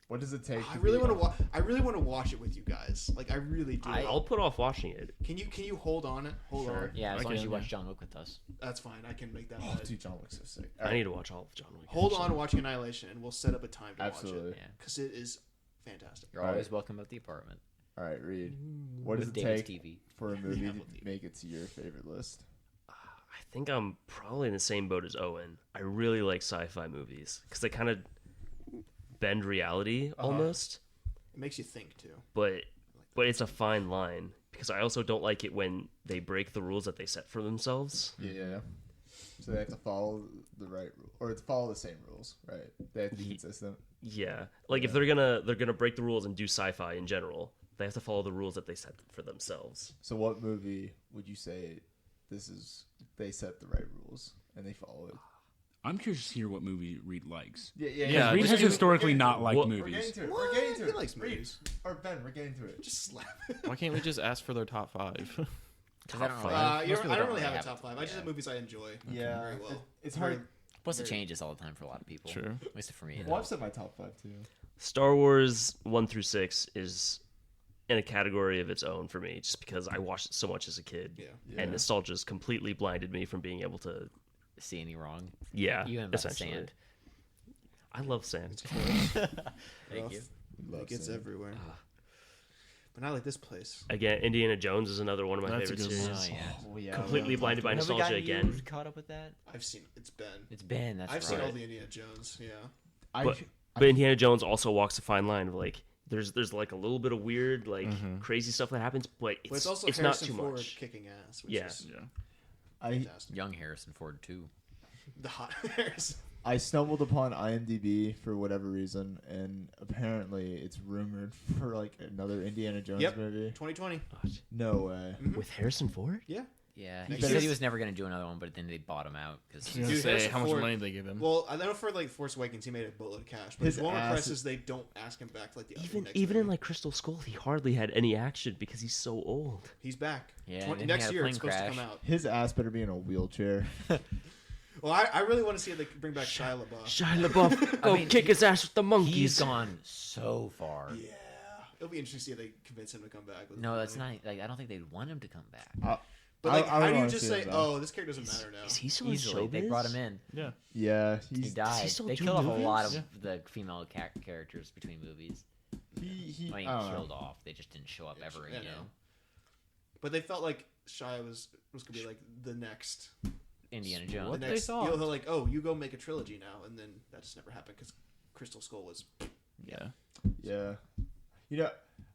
what does it take? I really want to watch. I really want to watch it with you guys. Like, I really do. I'll put off watching it. Can you hold on it? Hold Sure. on. Yeah, as I long as can, you yeah. watch John Wick with us. That's fine. I can make that. Oh, bet. dude, John looks so sick. I need to watch all of John Wick. Hold actually. on watching Annihilation, and we'll set up a time to Absolutely. watch Yeah. it because it is fantastic. You're All always right. welcome at the apartment. All right, Reed. What does With it David's take TV. for a movie Yeah, to with TV. make it to your favorite list? I think I'm probably in the same boat as Owen. I really like sci-fi movies because they kind of bend reality almost, It makes you think too. but it's a fine line because I also don't like it when they break the rules that they set for themselves. Yeah. So they have to follow the right rule, or to follow the same rules, right? They have to be consistent. Yeah, like if they're gonna break the rules and do sci-fi in general, they have to follow the rules that they set for themselves. So what movie would you say they set the right rules and they follow it. I'm curious to hear what movie Reed likes. Yeah, Reed just has give- historically not liked Well, We're getting movies. to it. What? We're getting to He it. likes Reed, movies. or Ben, we're getting to it. Just slap it. Why can't we just ask for their top 5? Because I don't really, I most people don't really have a it. top 5. I just Yeah. have movies I enjoy. Yeah, Very well. it's hard. Plus, it Very- changes all the time for a lot of people. True. At least for me. Well, I've said my top 5 too. Star Wars 1 through 6 is in a category of its own for me, just because I watched it so much as a kid, Yeah. and nostalgia just completely blinded me from being able to. See any wrong? Yeah, You and about the essentially. sand. I love sand. Thank you. It gets everywhere. But not like this place. Again, Indiana Jones is another one of my That's a favorite good series. one. Oh yeah. Oh, yeah, Completely blinded by Have we nostalgia gotten again. you caught up with that? I've seen it's Ben. It's Ben. That's I've right. seen all the Indiana Jones. Yeah. But Indiana Jones also walks a fine line of like there's like a little bit of weird like crazy stuff that happens, but But it's also not Harrison too Ford much. kicking ass. Which Yeah. is I fantastic. Young Harrison Ford too. The hot Harrison. I stumbled upon IMDb for whatever reason, and apparently it's rumored for like another Indiana Jones Yep. movie. 2020. No way. With Harrison Ford? Yeah. Yeah, Next he said year. he was never going to do another one, but then they bought him out because I was gonna Dude, say Harrison how much Ford- money did they give him. Well, I know for like Force Awakens, he made a boatload of cash. But His his one ass- press is they don't ask him back to like the next Even in movie. like Crystal Skull, he hardly had any action because he's so old. He's back. Yeah, and then he next had a year plane it's supposed crash. to come out. His ass better be in a wheelchair. Well, I really want to see if they can bring back Shia LaBeouf. Shia LaBeouf, I mean, kick his ass with the monkeys. he's gone so far. Yeah, it'll be interesting to see if they convince him to come back. With No, the that's money. not. Like, I don't think they'd want him to come back. But like, I how would do you wanna just see say, him, though. "Oh, this character doesn't matter now"? Is he still in Easily, they showbiz? brought him in. Yeah. Yeah, He he's died. still They do killed off a lot of movies? the female characters between movies. he I mean, I don't know. killed off. They just didn't show up ever Yeah, again. no. But they felt like Shia was gonna be like the next. Indiana The Jones. What they next. thought. He'll like, "Oh, you go make a trilogy now," and then that just never happened because Crystal Skull was. Yeah. Yeah. You know,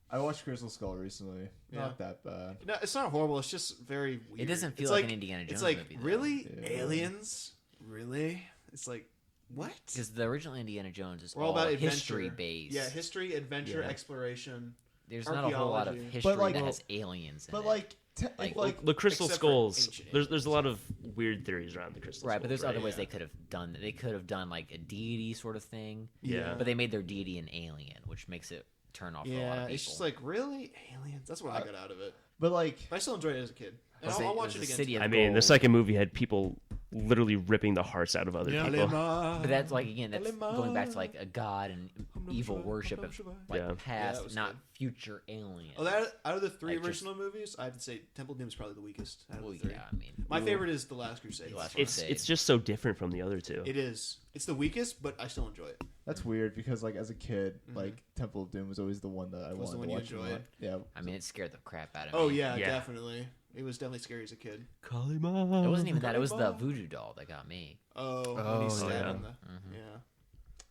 I watched Crystal Skull recently. Yeah. Not that bad. No, it's not horrible. It's just very weird. It doesn't feel It's like an Indiana Jones It's like movie, though. really Yeah. aliens, really. It's like what? Because the original Indiana Jones is We're all about adventure. history based. Yeah, history, adventure, Yeah. exploration. There's not a whole lot of archaeology. history like- that has aliens in But it. like, Like, The Crystal Except for Skulls. ancient There's a lot of weird theories around the Crystal right, Skulls. but there's other ways yeah. they could have done. They could have done like a deity sort of thing. Yeah. But they made their deity an alien, which makes it turn off for a lot Yeah, of people. it's just like really aliens. That's what I got out of it. but like, But I still enjoyed it as a kid. And Was I'll it- watch was it the again. City tonight. of I mean, the Gold. second movie had people literally ripping the hearts out of other Yeah. people. But that's like again, that's going back to like a god and evil worship of like Yeah. past, that was not good. future aliens. Oh, that out of the three Like, just- original movies, I would say Temple of Doom is probably the weakest out of Well, the three. yeah, I mean, My favorite is The Last Crusade. The Last It's just so different from the other two. It is. It's the weakest, but I still enjoy it. that's weird because like as a kid, like Temple of Doom was always the one that I Was wanted the to one you watch. a enjoyed? lot. Yeah. I mean, it scared the crap out of Oh me. yeah, Yeah. definitely. It was definitely scary as a kid. Kalima. It wasn't even that. It was the voodoo doll that got me. Oh, when Oh, he stabbed yeah. him. Mhm. Yeah.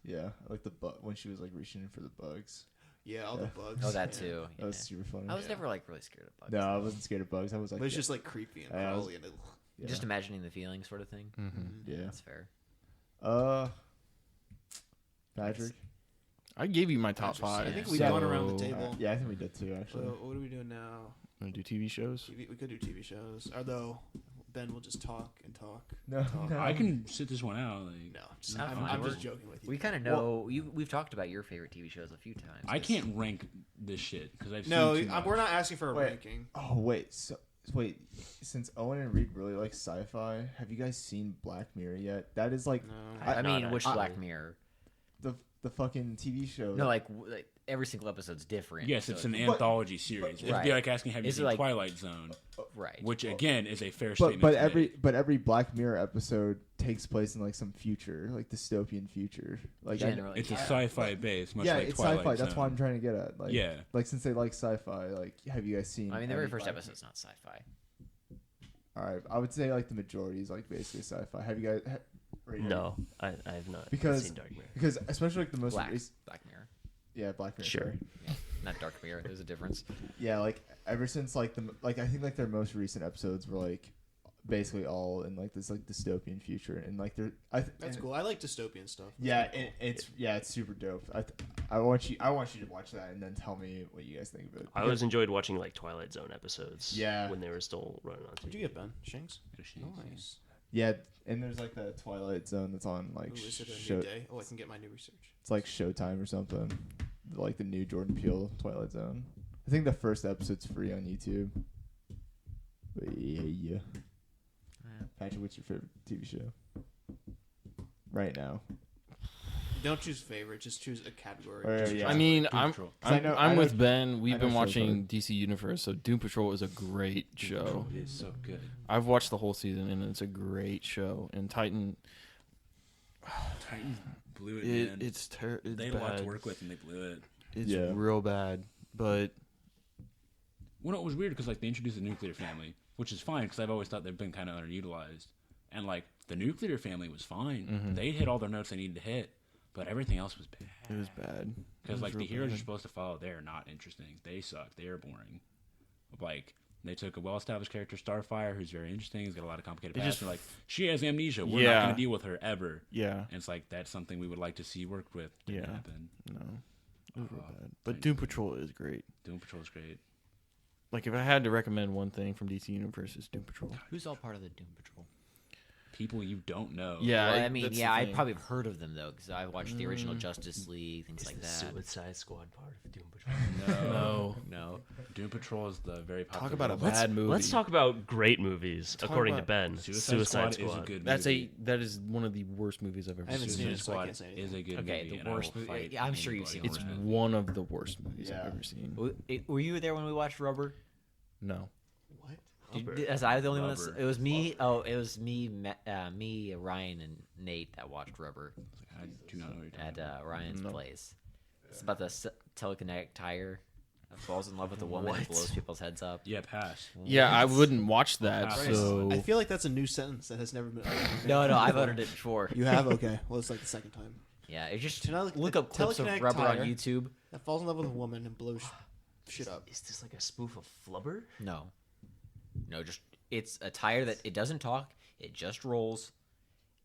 Yeah, like the when she was like reaching in for the bugs. Yeah, all the Yeah. bugs. Oh, that yeah. too. That was yeah. super funny. I was Yeah. never like really scared of bugs. No, I wasn't scared of bugs. I was like, But it's yeah, just like creepy and Yeah, I was- crawly and yeah. Just imagining the feeling, sort of thing. Mm-hmm. yeah. That's fair. Patrick. I gave you my top Interesting. 5. I think we've So- gone around the so- table. Yeah, I think we did too. Actually. So what are we doing now? Wanna do TV shows? We could do TV shows. Although Ben will just talk and talk. No, Talk. no. I can sit this one out. Like, No, Not I'm fine. just joking with you. We kind of know. We've talked about your favorite TV shows a few times. I can't rank this shit because I've No, seen too much. we're not asking for a Wait. ranking. Oh wait, so wait. Since Owen and Reed really like sci-fi, have you guys seen Black Mirror yet? That is like No. I mean, Not which actually. Black Mirror? the fucking TV show. No, like every single episode's different. Yes, so it's an But- anthology series. It'd Right. be like asking, have you Is it seen like- Twilight Zone? right. Which again is a fair but statement. but to every Black Mirror episode takes place in like some future, like dystopian future. Like I- Generally, It's a yeah. sci-fi base, much yeah, like it's Twilight sci-fi. That's Zone. what I'm trying to get at. Like, Yeah. Like since they like sci-fi, like have you guys seen? I mean, the very any first Black- episode's not sci-fi. All right, I would say like the majority is like basically sci-fi. Have you guys? Reed, No, I have not Because- seen Dark Mirror. because especially like the most Black recent. Black Mirror, Yeah, Black Mirror. Sure. sorry. not Dark Mirror. There's a difference. Yeah, like ever since like I think like their most recent episodes were like basically all in like this like dystopian future and like they're That's cool. I like dystopian stuff. Yeah, it's super dope. I want you to watch that and then tell me what you guys think of it. I always enjoyed watching like Twilight Zone episodes. Yeah. When they were still running on What'd TV. you get, Ben? Shanks? Shanks, yeah. Nice. Yeah, and there's like the Twilight Zone that's on like Ooh, is it a show. new day? Oh, I can get my new research. It's like Showtime or something. Like the new Jordan Peele Twilight Zone. I think the first episode's free on YouTube. But yeah. Patrick, what's your favorite TV show? Right now. Don't choose favorite. Just choose a category. Or, Just- yeah. I mean, Doom I'm Patrol. 'Cause I I'm, know- I'm I know- with Ben. We've I know been Showtime. watching DC Universe, so Doom Patrol is a great show. It is so good. I've watched the whole season, and it's a great show. And Titan, Titans blew it, man. it's They had a lot to work with, and they blew it. It's Yeah. real bad, but Well, no, it was weird because like they introduced the nuclear family, which is fine because I've always thought they've been kind of underutilized. And like the nuclear family was fine; Mhm. they hit all their notes they needed to hit, but everything else was bad. it was bad. Because It like was the real heroes bad. you're supposed to follow, they're not interesting. They suck. They are boring. Like they took a well-established character, Starfire, who's very interesting. He's got a lot of complicated It past. just- And like she has amnesia. We're not Yeah. going to deal with her ever. Yeah, And it's like that's something we would like to see worked with. Didn't Yeah. happen. no, it was real Uh, bad. But Titan- Doom Patrol is great. Doom Patrol is great. Like if I had to recommend one thing from DC Universe, it's Doom Patrol. Who's all part of the Doom Patrol? People you don't know. Yeah, Well, I mean, that's the yeah, I thing. probably have heard of them though, because I watched the original Mm. Justice League, things Is like the that. Suicide Squad part of Doom Patrol? No, No, Doom Patrol is the very popular. talk about a robot. bad movie. Let's talk about great movies, Talk according to about- Ben. Suicide Squad is a good That's movie. that is one of the worst movies I've ever I haven't seen. seen it, Suicide so I Squad can't say anything. is a good Okay, movie. the and I will worst movie- fight yeah, I'm sure you've anybody seen It's it. on it. one of the worst movies Yeah. I've ever seen. were you there when we watched Rubber? No, What? Was I the only one? Rubber. It was me. Oh, it was me, me, Ryan, and Nate that watched Rubber I do not know what you're talking at about. Ryan's No. place. It's about the telekinetic tire that falls in love with a woman and What? blows people's heads up. Yeah, pass. yeah, I wouldn't watch that. Bryce, So I feel like that's a new sentence that has never been. No, I've uttered it before. You have? Okay. Well, it's like the second time. Yeah, it's just Tele- look up clips of telekinetic Rubber on tire. YouTube. That falls in love with a woman and blows shit up. Is this like a spoof of Flubber? No, just it's a tire that it doesn't talk. It just rolls.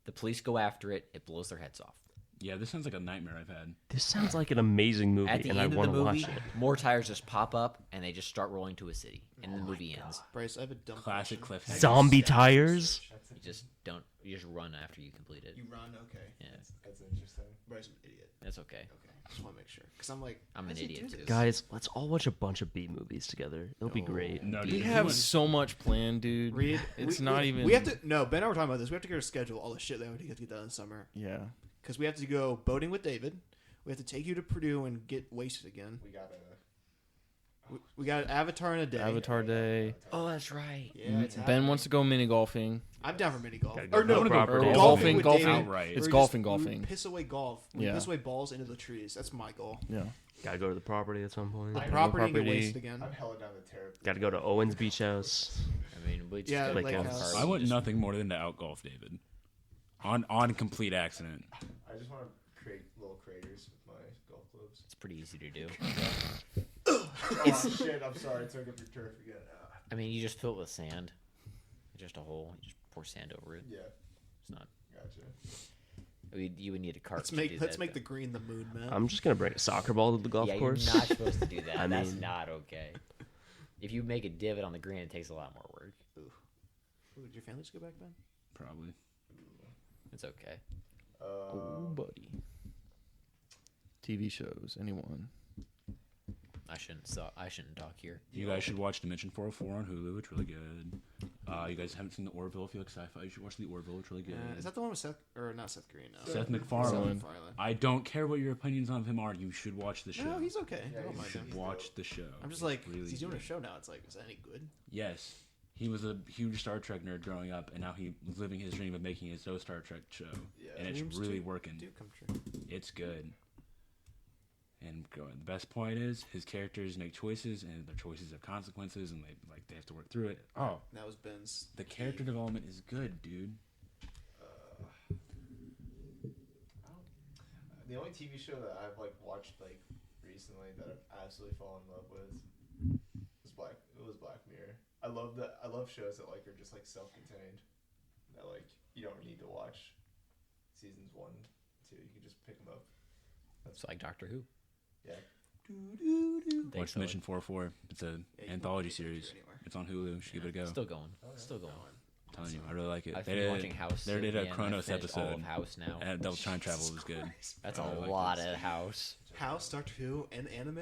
The police go after it. It blows their heads off. Yeah, this sounds like a nightmare I've had. This sounds like an amazing movie, At the and I end of want the to movie, watch it. more tires just pop up and they just start rolling to a city, and the movie ends. Bryce, I have a dumb Classic question. cliffhanger. Zombie tires? You just don't. You just run after you complete it. You run, okay. Yeah, That's interesting. Bryce, I'm an idiot. that's okay. Okay, just want to make sure because I'm like, I'm how an does he idiot do too. this? Guys, let's all watch a bunch of B movies together. It'll be No. great. No, we dude, have you so much planned, dude. Reed, It's we- not we- even. We have to. No, Ben and I were talking about this. We have to get a schedule all the shit that we have to get done in summer Yeah. because we have to go boating with David. We have to take you to Purdue and get wasted again. We gotta. We got Avatar in a day. Avatar Day. Oh, that's right. Yeah, it's Ben happening. wants to go mini golfing. I'm down for mini golf. Gotta go Or to no, the no, property. Or Golfing golfing, with golfing. David. Outright. It's Where we golfing, just- we golfing. piss away golf. We Yeah. piss away balls into the trees. That's my goal. Yeah. Gotta go to the property at some point. The I- property and get property. wasted again. I'm hella down the terror. Gotta go to Owen's Beach House. I mean, we just Yeah, did like, golf house. carts. I want Just- nothing more than to outgolf David. On complete accident. I just want to create little craters with my golf clubs. It's pretty easy to do. Oh shit! I'm sorry. I took up your turf again. I mean, you just fill it with sand. Just a hole. You just pour sand over it. Yeah, It's not. gotcha. You would need a cart. Let's to make do let's that, make the though. green the moon, man. I'm just gonna bring a soccer ball to the golf Yeah, course. you're not supposed to do that. I That's mean- not okay. If you make a divot on the green, it takes a lot more work. Ooh, did your family just go back, Ben? Probably. It's okay. Oh, buddy. TV shows. Anyone? I shouldn't talk here. You guys should watch Dimension 404 on Hulu. It's really good. You guys haven't seen The Orville. If you like sci-fi, you should watch The Orville. It's really good. Is that the one with Seth or not Seth Green? Seth MacFarlane. Seth I don't care what your opinions on him are. You should watch the show. No, he's okay. Yeah, I don't he's mind You him. should watch the show. I'm just It's like, really he's doing a good. show now. It's like, is that any good? Yes. He was a huge Star Trek nerd growing up, and now he's living his dream of making his own Star Trek show. Yeah. And it's Dreams really do- working. Do come true. It's good. And the best point is his characters make choices, and their choices have consequences, and they have to work through it. Oh, That was Ben's. the character development is good, dude. The only TV show that I've like watched like recently that I've absolutely fallen in love with was Black Mirror. I love shows that like are just like self-contained. That like you don't need to watch seasons 1, 2. You can just pick them up. It's like Doctor Who. Yeah. Thanks, Watch Owen. Mission 404. It's an Yeah, you anthology won't be able to series. anywhere. It's on Hulu. You should give it a go. Still going. Still going. telling you, I really like it. I've They been did, watching House. they did a again. I Chronos finished all episode. of House now. And Double Time Travel was good. That's I a really liked lot it. of House. House, Doctor Who, and anime.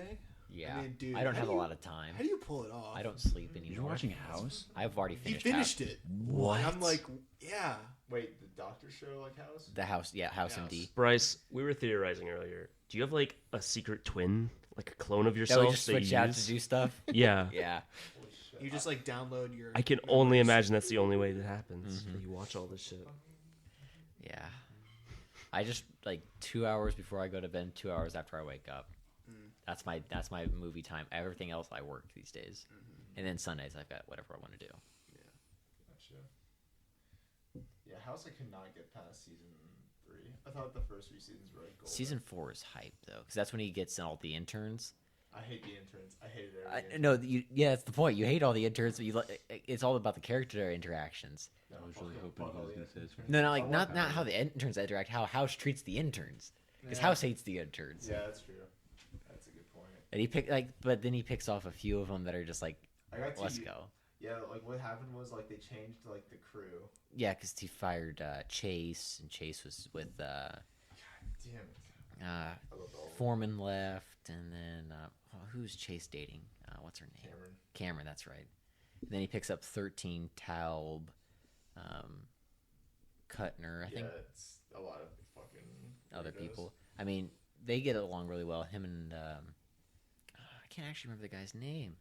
Yeah, mean, dude, I don't how have do a you- lot of time. How do you pull it off? I don't sleep anymore. You're watching House? I've already He finished. finished it. What? And I'm like, yeah. Wait, the doctor show like House? The House. Yeah, House House. MD. Bryce, we were theorizing earlier. Do you have like a secret twin, like a clone of That yourself we just that you switch out use? to do stuff. Yeah. Yeah. You just like download your. I can only imagine that's the only way that happens. That you watch all this shit. Yeah. I just like 2 hours before I go to bed, 2 hours after I wake up. That's my movie time. Everything else I work these days, and then Sundays I've got whatever I want to do. Gotcha. Yeah, House I could not get past season 3. I thought the first 3 seasons were like gold. Season 4 is hype though, because that's when he gets all the interns. I hate the interns. I hated every No, yeah, that's the point. You hate all the interns, but it's all about the character interactions. I was really hoping he was going to say this. No, like not how the interns interact. How House treats the interns, because Yeah. House hates the interns. Yeah, that's true. That's a good point. And but then he picks off a few of them that are just like, I got to let's go. Yeah, like what happened was like they changed like the crew. Yeah, because he fired Chase, and Chase was with Damn it. I love all of them. Foreman left, and then who's Chase dating? What's her name? Cameron. That's right. And then he picks up 13, Taub, Kuttner, I think, it's a lot of fucking other weirdos. people. I mean, they get along really well. Him and I can't actually remember the guy's name.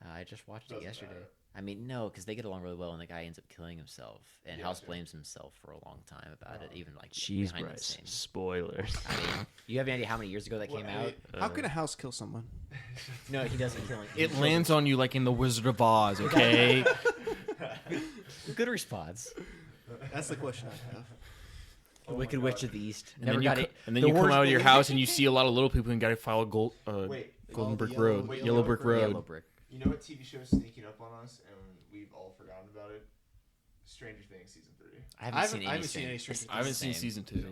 I just watched it Doesn't yesterday. matter. I mean, no, because they get along really well, and the guy ends up killing himself, and Yeah, House sure. blames himself for a long time about it, even like Jeez, behind the Bryce. scenes. Spoilers. I mean, you have any idea how many years ago that came out? How can a house kill someone? No, he doesn't kill him. It lands on you like in the Wizard of Oz. Okay. Good response. That's the question I have. The Wicked Witch of the East. And Never then you got co- it. and then The you come worst- out of your house and you see a lot of little people and got to follow Wait, Golden oh, the Brick yellow- Road, wait, Yellow Brick Road. Yellow Brick. You know what TV show is sneaking up on us and we've all forgotten about it? Stranger Things season 3. I haven't seen any. I haven't seen any Stranger Stranger I haven't seen Same. season 2.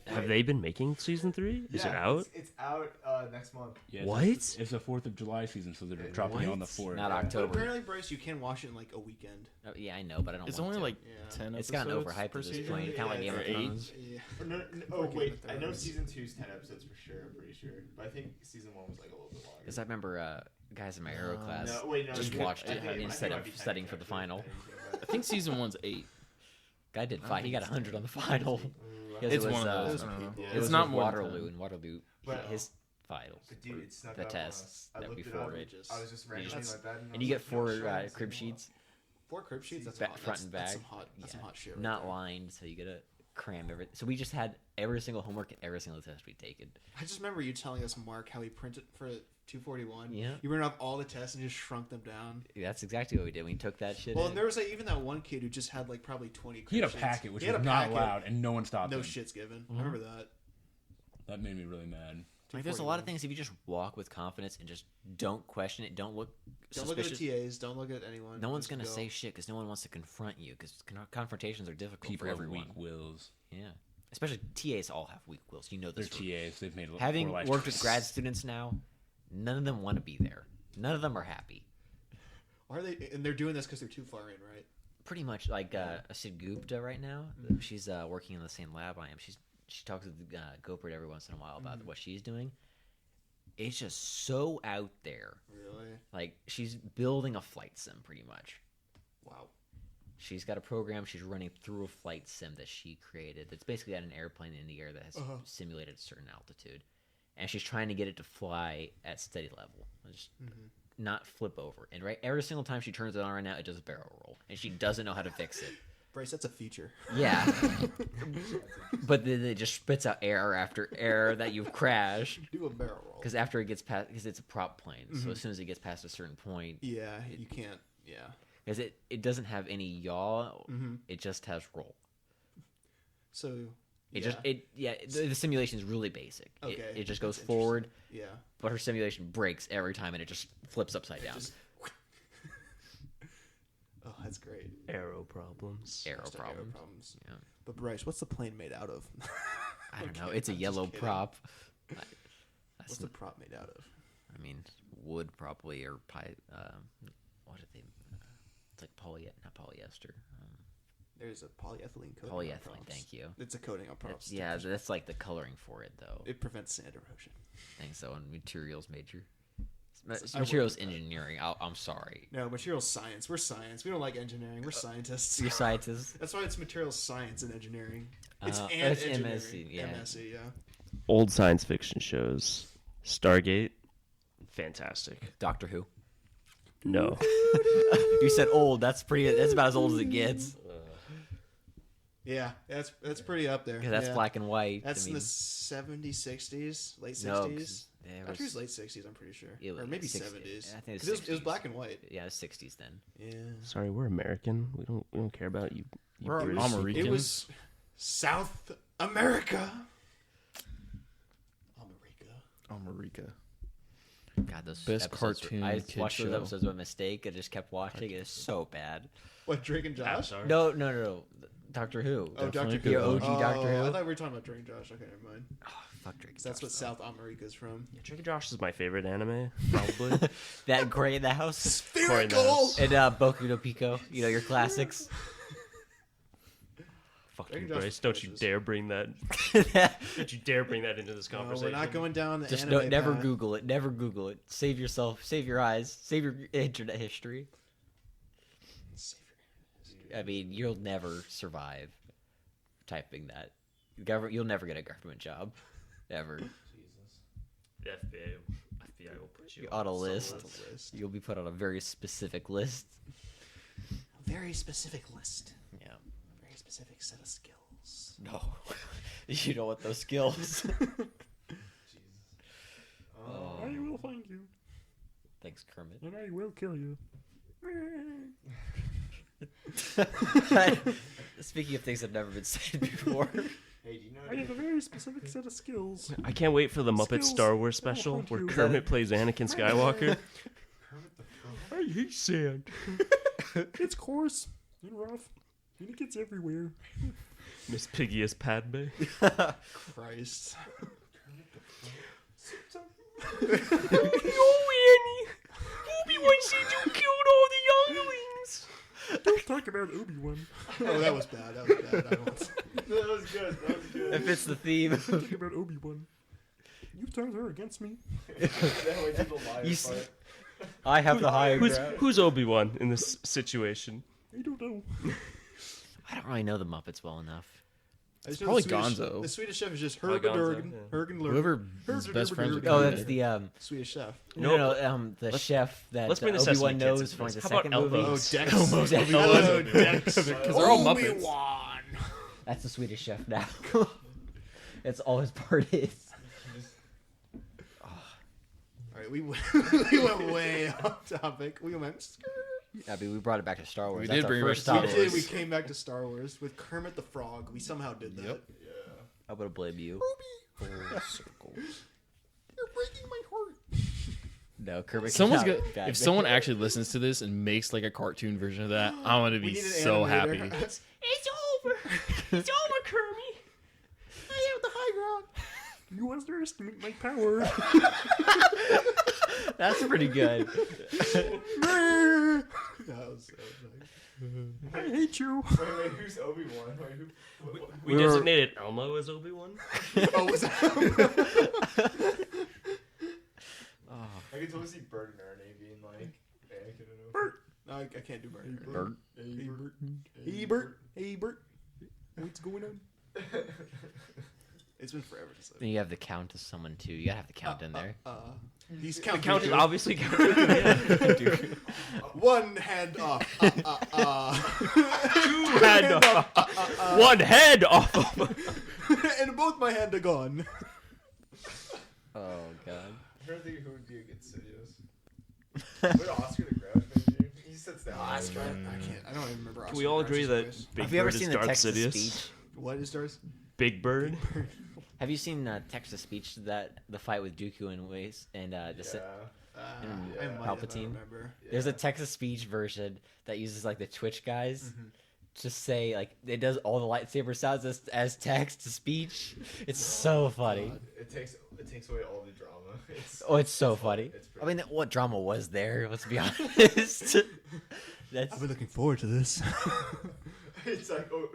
Have they been making season 3? Is it out? It's out next month. Yeah, What? It's the 4th of July season, so they're dropping it on the 4th. Not But October. apparently, Bryce, you can watch it in like a weekend. Oh, yeah, I know, but I don't. It's want only to. like Yeah. 10 It's episodes gotten overhyped per at this season. point. Kind of like Game Or of 8. Thrones. Yeah. Oh Fucking wait, with I know those. season 2's 10 episodes for sure. I'm pretty sure, but I think season 1 was like a little bit longer. Because I remember guys in my aero class No, wait, no, just it- watched I it think it instead might of be 10 studying for the actually, final. I think season 1's 8. Guy did five. He got 100 on the final. Because It's it was, one of those. those I don't know. people. It Yeah. was It's not with more than Waterloo, 10. and Waterloo But- his finals. But dude, it snuck The up on tests us. I that looked it before up. it. I was just randomly That's- like that, And you get was like, no, 4 sure, it's crib a lot. sheets, 4 crib sheets. That's Back- hot. front That's, and That's back. some hot. That's Yeah. some hot shit. Right not there. lined, so you get to cram everything. So we just had every single homework and every single test we'd taken. I just remember you telling us, Mark, how he printed for 241. Yeah. You printed off all the tests and just shrunk them down. That's exactly what we did. We took that shit. Well, in. and there was like even that one kid who just had like probably 20. He had a crib sheets. packet, which He had was a not packet, allowed, and no one stopped No him. shits given. Mm-hmm. I remember that. That made me really mad. Like, there's a lot of 241. things if you just walk with confidence and just don't question it, don't look Don't look at suspicious. the TAs. Don't look at anyone. No one's Just gonna go. say shit because no one wants to confront you because confrontations are difficult People for have everyone. weak wills. Yeah, especially TAs all have weak wills. You know They're this. TAs. They've made Having poor life worked with choices. grad students now, none of them want to be there. None of them are happy. Are they? And they're doing this because they're too far in, right? Pretty much like Sid Gupta right now. She's working in the same lab I am. She talks with Gopert every once in a while about what she's doing. It's just so out there. Really? Like she's building a flight sim pretty much. Wow. She's got a program she's running through a flight sim that she created. That's basically got an airplane in the air that has simulated a certain altitude, and she's trying to get it to fly at steady level, just not flip over. And right, every single time she turns it on right now, it does a barrel roll, and she doesn't know how to fix it. Bryce, that's a feature. Yeah, but then it just spits out error after error that you've crashed. Do a barrel roll. Because after it gets past, because it's a prop plane, so as soon as it gets past a certain point, Yeah, you can't. Yeah. because it doesn't have any yaw, it just has roll. So. It yeah. the simulation is really basic. Okay, It just goes that's forward, Yeah. but her simulation breaks every time and it just flips upside down. Just- Oh, that's great. Arrow problems. Arrow Hashtag arrow problems. Yeah. But Bryce, what's the plane made out of? I don't know. Okay, It's a I'm just yellow kidding. prop. What's That's the prop made out of? I mean, wood probably or what are they? It's like not polyester. There's a polyethylene coating. On Polyethylene, props. thank you. It's a coating on props. That's like the coloring for it, though. It prevents sand erosion. Thanks, so in materials major. I work Materials with that. engineering. I'm sorry. No, materials science. We're science. We don't like engineering. We're scientists. You're scientists. That's why it's materials science and engineering. It's It's engineering. MSc, yeah. MSc, yeah. Old science fiction shows. Stargate, fantastic. Doctor Who. No. You said old. That's about as old as it gets. Yeah, that's pretty up there. 'Cause that's yeah. black and white. That's I in mean, the 70s, 60s, late 60s. no, 'cause there Doctor Who's was, late 60s, I'm pretty sure. it was Or maybe 60s. 70s. I think it 'Cause was it was 60s. black and white. Yeah, it was 60s then. Yeah. Sorry, we're American. We don't care about you. We're British American. people. It was South America. America. God, those Best episodes cartoon I kid watched those show. episodes by mistake. I just kept watching. It's so bad. What, Drake and Josh? Avatar. No. Doctor Who. Oh, Doctor Definitely Who. good. OG Doctor Who. I thought we were talking about Drake and Josh. Okay, never mind. Oh, fuck Drake. 'Cause that's what Josh, South America is from. Yeah, Drake and Josh is my favorite anime, probably. though. That Gray in the House Spherical! and Boku no Pico. You know your classics. Fuck Drake you, and Josh Bryce. is Don't you delicious. dare bring that. Don't you dare bring that into this No, conversation. we're not going down the Just anime never path. Google it. Never Google it. Save yourself. Save your eyes. Save your internet history. I mean, you'll never survive typing that. You'll never get a government job, ever. The FBI will put you On a some list. List. You'll be put on a very specific list. A very specific list. Yeah. A very specific set of skills. No, you don't want those skills. I will find you, Thanks, Kermit. and I will kill you. Speaking of things that have never been said before, Hey, do you know? I have a very specific set of skills. I can't wait for the Muppet Star Wars special where you. Kermit plays Anakin Skywalker. I hate sand. It's coarse and rough, and it gets everywhere. Miss Piggy as Padme. Christ. Oh, Annie! Obi-Wan said you killed all the younglings! Don't talk about Obi-Wan. Oh, that was bad. That was bad. I won't. That was good. That was good. if it's the theme, Talk about Obi-Wan. You turned her against me. That way to the liar You s- part. I have the higher Who's, ground. who's Obi-Wan in this situation? I don't know. I don't really know the Muppets well enough. It's probably Gonzo. The Swedish chef is just Probably Hergen Gonzo, Durgen. yeah. Hergen Lurgen. Whoever is best friends with Oh, Kermit. that's the Swedish chef. the chef that let's bring the Obi-Wan Sesame Kids knows into from this. the How about second movie. Elbows? Dex. Hello, Dex. Because they're all Muppets. Obi-Wan. That's the Swedish chef now. That's all his part is. All right, we went, we went way off topic. We went. I mean, we brought it back to Star Wars. We That's did our bring it back first to Star Star We Wars. did. We came back to Star Wars with Kermit the Frog. We somehow did that. Yep. I'm gonna blame you. Full circle. You're breaking my heart. No, Kermit. Someone's cannot- gonna. God, If someone actually listens to this and makes like a cartoon version of that, I'm gonna We be need an so happy. animator. It's over. It's over, Kermit. I have the high ground. You underestimate my power. that's pretty good. That was I hate you. Wait, who's Obi-Wan? Wait, who? We designated Elmo as Obi-Wan. Oh, was that? I can totally see Bert and Ernie being like, Anakin and Obi-Wan. No, I can't do Bert. Bert. Hey, Bert. Hey, Bert. Hey, Bert. What's going on? It's been forever to say. Then you have the count as someone too. You gotta have the count in there. He's The counting. count is obviously counted. One hand off. Two hand off. One head off of. And both my hand are gone. Oh god. I'm trying to think who would be a good Sidious. Would Oscar the Grouch maybe? He sits down. Oscar. I can't. I don't even remember. Can we all agree that Big Have you ever Bird is seen the Darth text to Sidious? speech? What is yours? Big Bird. Have you seen text to speech that the fight with Dooku and Waze and the Yeah. I Yeah. might have, I Palpatine? don't remember. There's a text to speech version that uses like the Twitch guys. Just say like it does all the lightsaber sounds as text to speech. It's so funny. It takes away all the drama. Oh, it's so funny. It's I mean, what drama was there? Let's be honest. I've That's been looking forward to this. It's like, oh.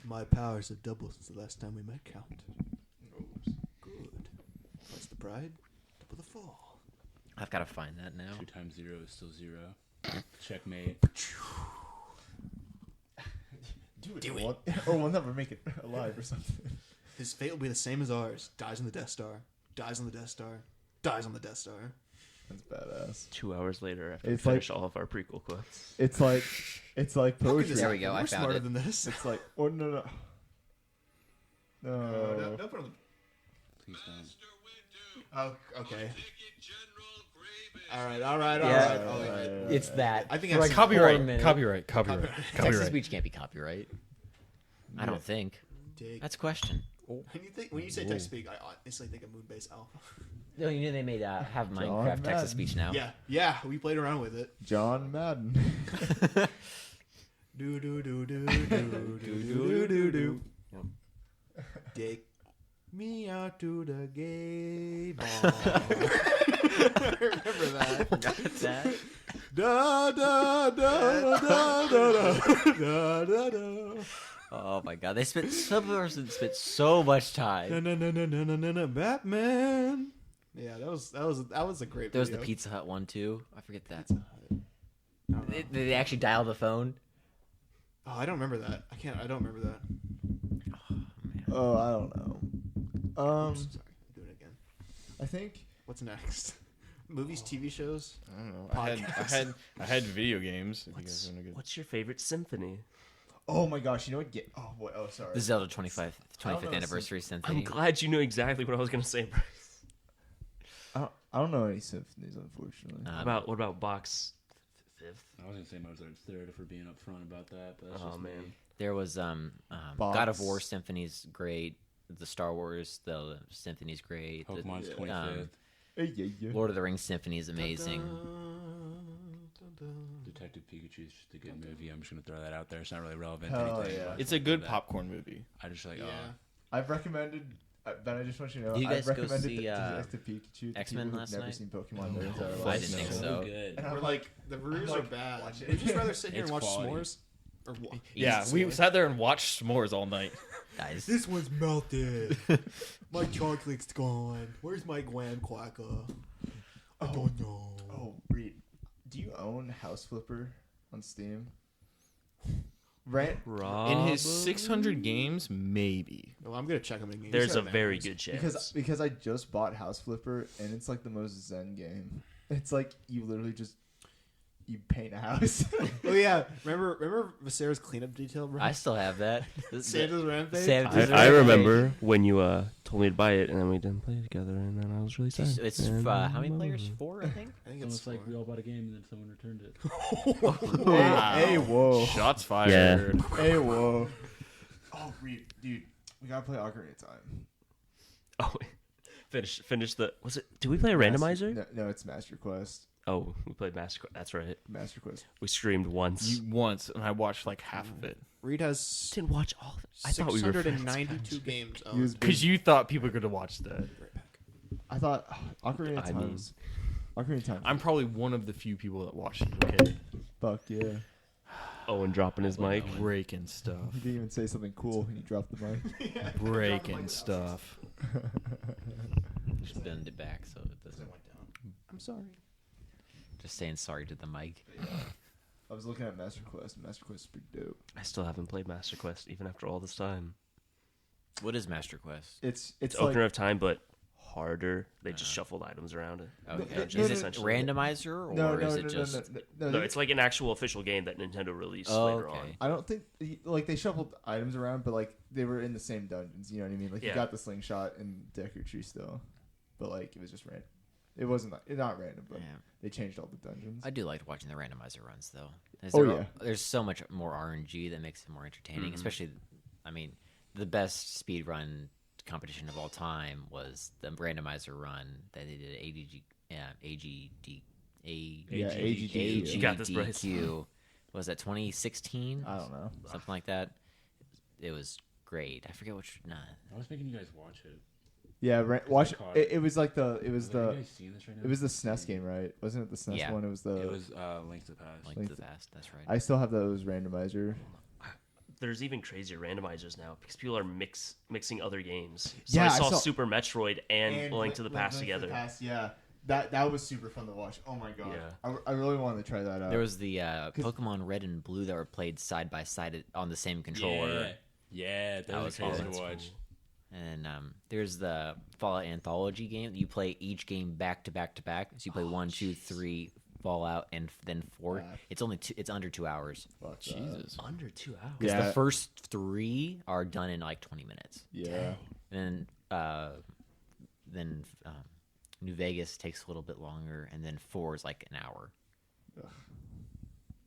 My powers have doubled since the last time we met, Count. Good. What's the pride? Double the fall. I've got to find that now. 2 times 0 is still 0. Checkmate. Do it. Or we'll never make it alive or something. His fate will be the same as ours. Dies on the Death Star. Dies on the Death Star. Dies on the Death Star. That's badass. 2 hours later, after It's we finish all of our prequel clips. It's like How could poetry. this There we happen? go, I We're found smarter it. than this. It's like, oh no. No, put on Please don't. the... Oh, okay. All right. Yeah. It's that. I think For I've like Copyright. 4 minutes. Copyright. Text to speech can't be copyright. I don't think. Dig. That's a question. When you say text speak, I instantly think of Moonbase Alpha. No, you know they made have John Minecraft text to Madden. speech now. Yeah, we played around with it. John Madden. Do do do do do do do do. Take me out to the gay bar. Remember that? That. Da da da da da da da da. Oh my god, some person spent so much time. No, Batman. Yeah, that was a great. There was the video. Pizza Hut one too. I forget that. Pizza Hut. I don't know. Did they actually dial the phone? Oh, I don't remember that. I don't remember that. Oh, I don't know. Sorry, I'm doing it again. I think What's next? Movies, TV shows. I don't know. Podcasts. I had video games. If you guys want to go. What's your favorite symphony? Oh my gosh, you know what? Sorry. The Zelda I don't 25th know, anniversary I'm symphony. glad you knew exactly what I was gonna say, Bryce. I don't know any symphonies, unfortunately. What about Bach's Fifth? I was gonna say Mozart's Third if we're being upfront about that, but that's Oh just man, me. There was God of War symphony's great. The Star Wars the symphony's great. The, Pokemon's 25th. Yeah. Lord of the Rings symphony is amazing. Detective Pikachu is just a good movie. I'm just gonna throw that out there. It's not really relevant Hell to anything. yeah. but It's a good that. popcorn movie. I just like, Yeah. I've recommended. Ben, I just want you to know. Did you guys I've go recommended see, Detective Pikachu to X-Men people who've last never night? seen Pokemon in their entire I lives. didn't think so so. good. And We're I'm like the reviews like, are bad. watch it. Would you just rather sit here It's and watch quality. s'mores? Or Yeah, eat we s'mores? sat there and watched s'mores all night. Guys, This one's melted. My chocolate's gone. Where's my graham cracker? I don't know. Oh, Reed, do you own House Flipper on Steam? Right? In his 600 games, maybe. Well, I'm gonna check them in. there's a very good chance. Because I just bought House Flipper and it's like the most zen game. It's like you literally just you paint a house. Oh yeah, remember Viserys cleanup detail, bro? I still have that. Santa's rampage. Santa's I Rampage. remember when you told me to buy it, and then we didn't play together, and then I was really sad. It's And, how many players? 4, I think. I think It's it's like four. we all bought a game and then someone returned it. Hey, whoa. Shots fired. Hey, whoa. Oh, Reed, dude, we gotta play Ocarina of Time. Oh, finish the. Was it? Did we play a randomizer? No, it's Master Quest. Oh, we played Master Quest. That's right. Master Quest. We streamed once. You once, and I watched like half of it. Reed has didn't watch all of it. I thought we were friends. 692 games. He was Because you thought people could have watched that. I thought Ocarina of I Time. mean- was- Ocarina of Time. I'm probably one of the few people that watched it. Okay, Fuck yeah. Owen dropping his mic. breaking stuff, He didn't even say something cool and he dropped the mic. breaking stuff. Just bend it back so it doesn't. I'm sorry. Just saying sorry to the mic. I was looking at Master Quest. And Master Quest is pretty dope. I still haven't played Master Quest even after all this time. What is Master Quest? It's It's like, Ocarina of Time, but harder. They just shuffled items around it. Okay. no, Is no, it essentially- randomizer or no, is it just? No, it's like an actual official game that Nintendo released Oh, later okay. on. I don't think like they shuffled items around, but like they were in the same dungeons. You know what I mean? Like you Yeah. got the slingshot and Deku Tree still, but like it was just random. It wasn't not random, but Yeah. they changed all the dungeons. I do like watching the randomizer runs though. Oh, There's so much more RNG that makes it more entertaining. Mhm. Especially, I mean, the best speed run competition of all time was the randomizer run that they did at AGD. Yeah, AGDQ. You got this, Bryce. AGDQ. Was that 2016? I don't know. Something like that. It was great. I forget which. Nah. I was making you guys watch it. Yeah, watch. car. It was like the. It Have was you the. guys seen this right now? It was the SNES game, right? Wasn't it the SNES Yeah. one? It was the. It was Link to the Past. Link to the Past. That's right. I still have those randomizer. There's even crazier randomizers now because people are mixing other games. So Yeah, I I saw saw- Super Metroid and Link to the Past together. Yeah, that was super fun to watch. Oh my god. Yeah. I really wanted to try that out. There was the Pokemon Red and Blue that were played side by side on the same controller. Yeah, that was was crazy fun. to watch. And there's the Fallout Anthology game. You play each game back to back to back. So you play 1, 2, 3 Fallout, and then 4. Yeah. It's only it's under 2 hours. Fuck that. Jesus. Under 2 hours. Because Yeah. the first 3 are done in like 20 minutes. Yeah. Then New Vegas takes a little bit longer, and then 4 is like an hour. Ugh.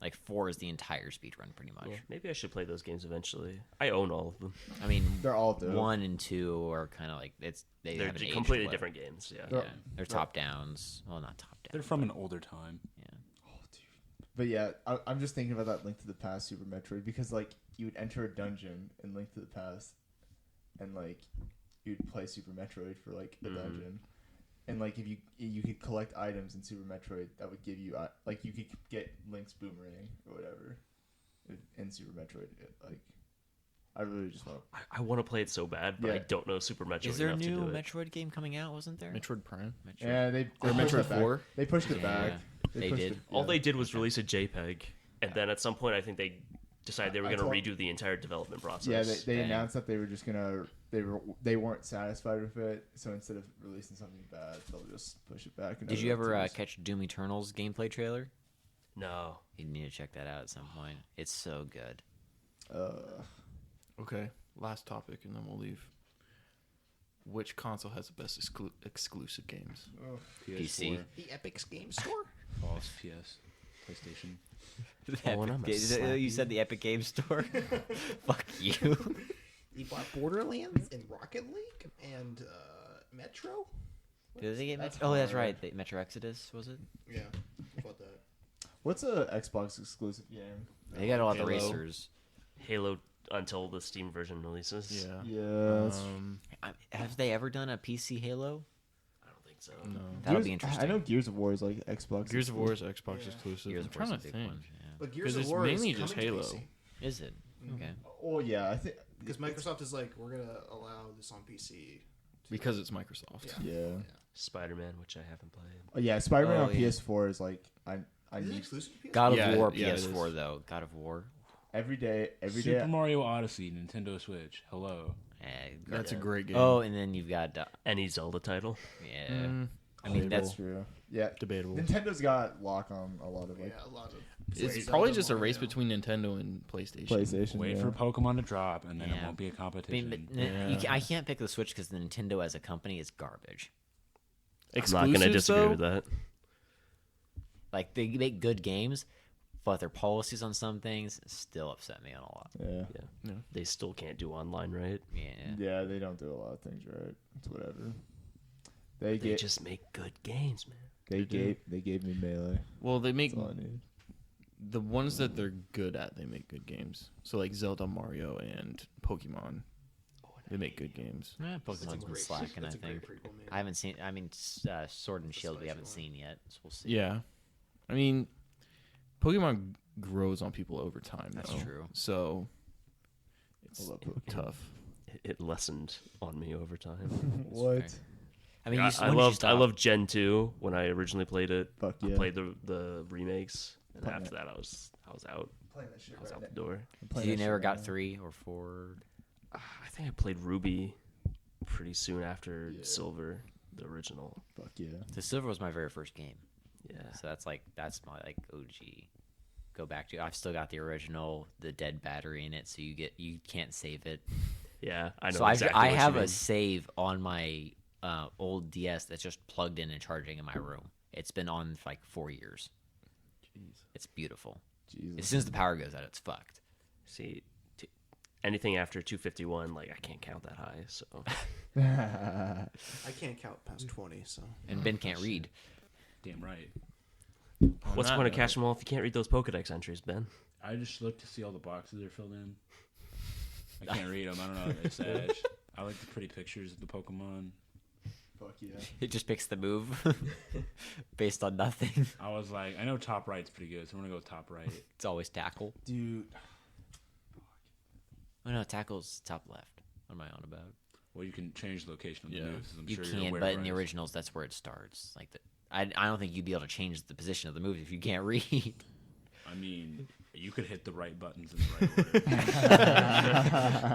Like 4 is the entire speed run, pretty much. Yeah, maybe I should play those games eventually. I own all of them. I mean, They're all dope. 1 and 2 are kind of like they They're haven't aged completely well. different games. Yeah. Yeah, they're top downs. Well, not top They're downs. from an older time. But yeah, I'm just thinking about that Link to the Past Super Metroid because like you would enter a dungeon in Link to the Past, and like you'd play Super Metroid for like the dungeon, and like if you could collect items in Super Metroid that would give you like you could get Link's boomerang or whatever in Super Metroid. Like I really just want. I want to play it so bad, but I Yeah. don't know Super Metroid Is there a enough new to do it. Metroid game coming out? Wasn't there? Metroid Prime. Metroid. Yeah, they Or pushed Metroid it back. 4? They pushed it Yeah, back. they pushed did. it- All yeah. they did was release a JPEG, and then at some point, I think they decided they were I going to told- redo the entire development process. Yeah, they Dang. announced that they were just gonna they weren't satisfied with it, so instead of releasing something bad, they'll just push it back. Did you ever catch Doom Eternal's gameplay trailer? No. You need to check that out at some point. It's so good. Okay, last topic, and then we'll leave. Which console has the best exclusive games? PC. The Epic Game Store. False PS. PlayStation. Oh, and I'm a slap You said the Epic Game Store. Fuck you. You bought Borderlands and Rocket League and Metro. Did they get That's Metro? Oh, that's hard. right. The Metro Exodus was it? Yeah, I bought that. What's a Xbox exclusive game? They got all the Halo. racers. Halo until the Steam version releases. Yeah. Yeah, Have they ever done a PC Halo? I don't think so. No. That'll be interesting. I know Gears of War is like Xbox. Gears of War is exclusive. Xbox Yeah. exclusive. Gears I'm of War's trying a to big think. one. Yeah. But Gears 'Cause of it's War mainly is just coming to Halo. PC. Is it? Okay. Oh yeah, I think Because Microsoft is like, we're gonna allow this on PC. Because it's Microsoft. Yeah. Yeah. Spider-Man, which I haven't played. Oh, yeah, Spider-Man Oh, on yeah. PS4 is like I Is it need exclusive to PS4? God of Yeah, War yeah, it is. PS4 though. God of War. every day. Super Mario Odyssey, Nintendo Switch. Hello. That's a great game. Oh, and then you've got Any Zelda title. yeah. Mm, I mean that's true. Yeah, debatable. Nintendo's got lock on a lot of like Yeah, a lot of. It's Zelda probably just a Mario. race between Nintendo and PlayStation. PlayStation. Wait yeah. for Pokemon to drop, and then it Yeah. won't be a I competition. mean, but Yeah. I can't pick the Switch because Nintendo as a company is garbage. I'm not going to Exclusives, disagree though? with that. Like they make good games, but their policies on some things still upset me on a lot. Yeah. They still can't do online, right? Yeah. Yeah, they don't do a lot of things right. It's whatever. They They gave just make good games, man. they gave me Melee. Well, they make That's all I need. the ones that they're good at. They make good games. So like Zelda, Mario, and Pokemon. They make good games. Pokemon's been great- slacking, I that's a great think. prequel, man. I haven't seen. I mean, Sword and Shield we haven't seen yet, so we'll see. Yeah, I mean, Pokemon grows on people over time. That's though. true. So it's I love Pokemon. tough. It lessened on me over time. What? fair. I mean, I when did you loved stop? loved Gen 2 when I originally played it. Fuck I yeah. played the remakes, and Playing after that I was out. Playing that shit I was right out the now. door. I'm playing So you that never shit got right 3 or 4. I think I played Ruby pretty soon after Yeah. Silver, the original. now. Fuck yeah. The Silver was my very first game, Yeah. so that's my like OG. Go back to. I've still got the original, the dead battery in it, so you can't save it. Yeah, I know So exactly I what have you a mean. save on my old DS that's just plugged in and charging in my room. It's been on for like 4 years. Jeez. It's beautiful. As Jesus. soon as the power goes out, it's fucked. See, anything after 251, like I can't count that high. So I can't count past 20, so. And Ben can't read. Damn right. what's the point of catching them all if you can't read those Pokedex entries, Ben? I just look to see all the boxes they're filled in. I can't read them. I don't know what they say. I like the pretty pictures of the Pokemon. Fuck yeah. It just picks the move based on nothing. I was like, I know top right's pretty good, so I'm gonna go with top right. It's always tackle. Dude. Oh no, tackle's top left. What am I on about? Well, you can change the location of the Yeah. moves. I'm You sure can, you're aware, but in the Bryce. originals, that's where it starts. Like I don't think you'd be able to change the position of the move if you can't read. I mean, you could hit the right buttons in the right order.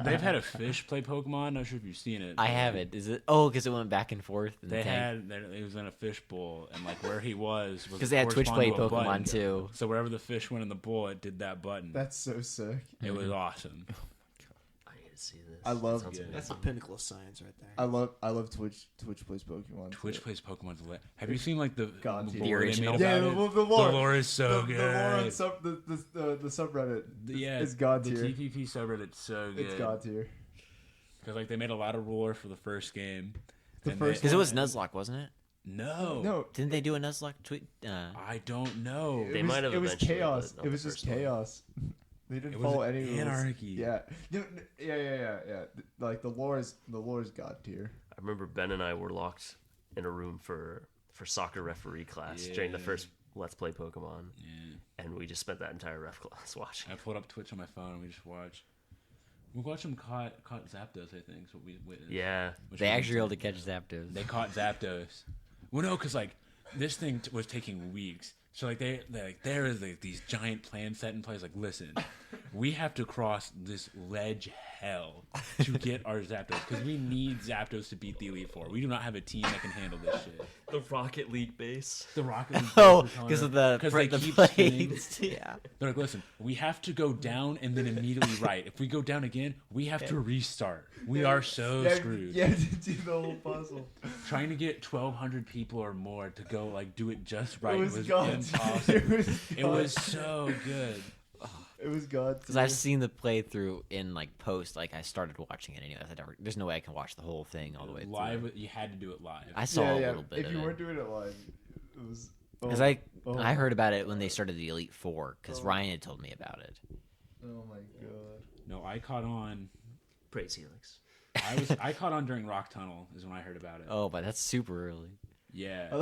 They've had a fish play Pokemon. Not sure if you've seen it. I haven't. Is it? Oh, because it went back and forth. In They the tank. had. It was in a fish bowl, and like where he was Because they had Twitch play corresponded to a button. Pokemon too. So wherever the fish went in the bowl, it did that button. That's so sick. It was awesome. I need to see this. I love- Sounds Yeah. amazing. That's the pinnacle of science right there. I love Twitch plays Pokemon. Twitch too. plays Pokemon's lit. Have you seen like the God, the dude. lore they made original? about Yeah, it? the lore. The lore is so good. The lore on the subreddit. Yeah, is god the tier. TPP subreddit's so good. It's god tier. Because like they made a lot of lore for the first game. The and first Because it was Nuzlocke, wasn't it? No, No, Didn't they do a Nuzlocke tweet? I don't know. They it was, might have It was eventually, chaos. but not It was the just first one. chaos. They didn't It was follow any rules. anarchy. Yeah. No, yeah. Like the lore is god tier. I remember Ben and I were locked in a room for soccer referee class during the Yeah. first Let's Play Pokemon, Yeah. and we just spent that entire ref class watching. I pulled up Twitch on my phone and we just watched. We watched them caught Zapdos. I think is what we witnessed. Yeah, Which They was actually were able to insane. catch Zapdos. They caught Zapdos. Well, no, because like this thing was taking weeks. So like they like there is like these giant plans set in place. Like, listen, we have to cross this ledge hell to get our Zapdos because we need Zapdos to beat the Elite Four. We do not have a team that can handle this shit. the Rocket League base. The Rocket League. Oh, players were telling because us- of the 'cause they the keep spinning. planes. Yeah. They're like, listen, we have to go down and then immediately right. If we go down again, we have to restart. We are so screwed. Yeah, to do the whole puzzle. Trying to get 1,200 people or more to go like do it just right It was, was god impossible. tier. It was so good. It was god Because tier. I've seen the playthrough in like post. Like I started watching it anyway. There's no way I can watch the whole thing all the way through. Live, you had to do it live. I saw a little bit If of you it. weren't doing it live, it was. Because I heard about it when they started the Elite Four. Because Ryan had told me about it. Oh my god. No, I caught on. Praise Helix. I caught on during Rock Tunnel is when I heard about it. Oh, but that's super early. Yeah. I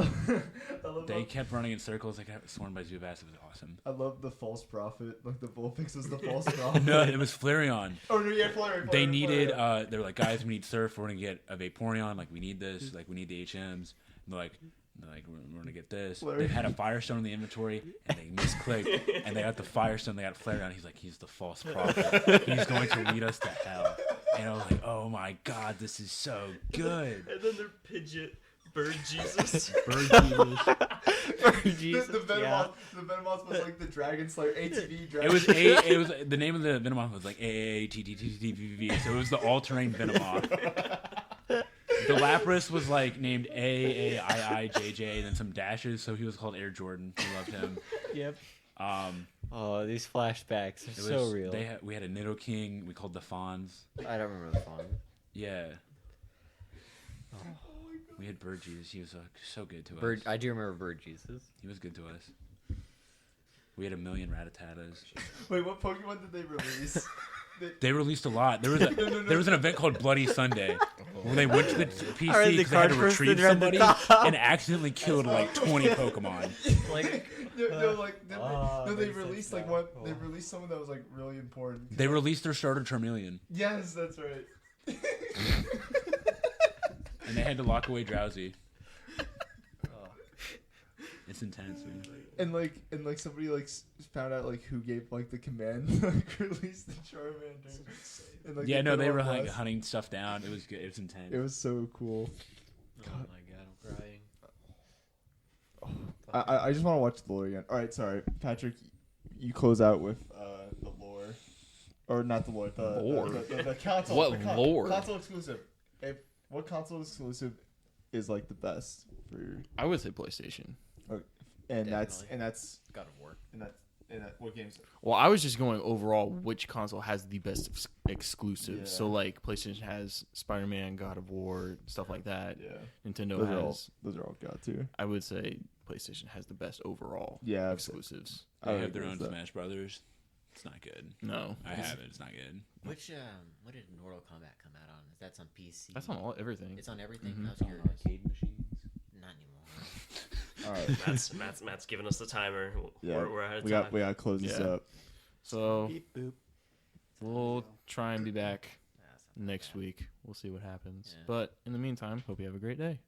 love They how- kept running in circles. They got sworn by Zubas. It was awesome. I love the false prophet. Like the Vulpix was the false prophet. No, it was Flareon. Oh no, yeah, Flareon. They needed. They were like, guys, we need Surf. We're gonna get a Vaporeon. Like, we need this. Like, we need the HMs. And they're like, we're gonna get this. Flareon. They had a Firestone in the inventory, and they misclicked, and they got the Firestone. They got Flareon. He's like, he's the false prophet. He's going to lead us to hell. And I was like, oh my god, this is so good. And then their Pidgeot Bird Jesus. Bird Jesus. The Venomoth was like the Dragon Slayer ATV Dragon. It was the name of the Venomoth was like AATTTTVV, so it was the all-terrain Venomoth. The Lapras was like named AAIIJJ, and then some dashes, so he was called Air Jordan. We loved him. Yep. Um, Oh, these flashbacks are it so was, real. We had a Nidoking. We called the Fawns. I don't remember the font. Yeah. We had Bird Jesus. He was so good to Bird. us. I do remember Bird Jesus. He was good to us. We had a million Rattatas. Wait, what Pokemon did they release? They released a lot. There was there was an event called Bloody Sunday where they went to the PC Alright, the because they had to card first, retrieve then read the somebody top. and accidentally killed like 20 Pokemon. Like They released like one. They released someone that was like really important. They released their starter Charmeleon Yes, that's right. and they had to lock away Drowsy. It's intense, man. And like somebody like found out like who gave like the command to, like release the Charmander. And, like, Yeah, no, put they it were on like blast. hunting stuff down. It was good. It was intense. It was so cool. Oh my god, I'm crying. I just want to watch the lore again. All right, sorry, Patrick. You close out with the lore, or not the lore. The Lore? The console. What the lore? Console exclusive. What console exclusive is like the best for? I would say PlayStation. And Definitely. that's God of War. what games? Well, I was just going overall which console has the best exclusives. Yeah. So like PlayStation has Spider-Man, God of War, stuff like that. Yeah, Nintendo those are all got to. I would say PlayStation has the best overall Yeah, exclusives. They I have their agree own with that. Smash Brothers. It's not good. No, I have it. It's not good. Which what did Mortal Kombat come out on? Is that on PC? that's on everything. It's on everything. Mhm. I was curious. Arcade machines. Not anymore. All right. Matt's giving us the timer. Yeah. We're ahead of We time. gotta close this Yeah. up. So Beep boop. we'll try and be back Something like next that. week. We'll see what happens. Yeah. But in the meantime, hope you have a great day.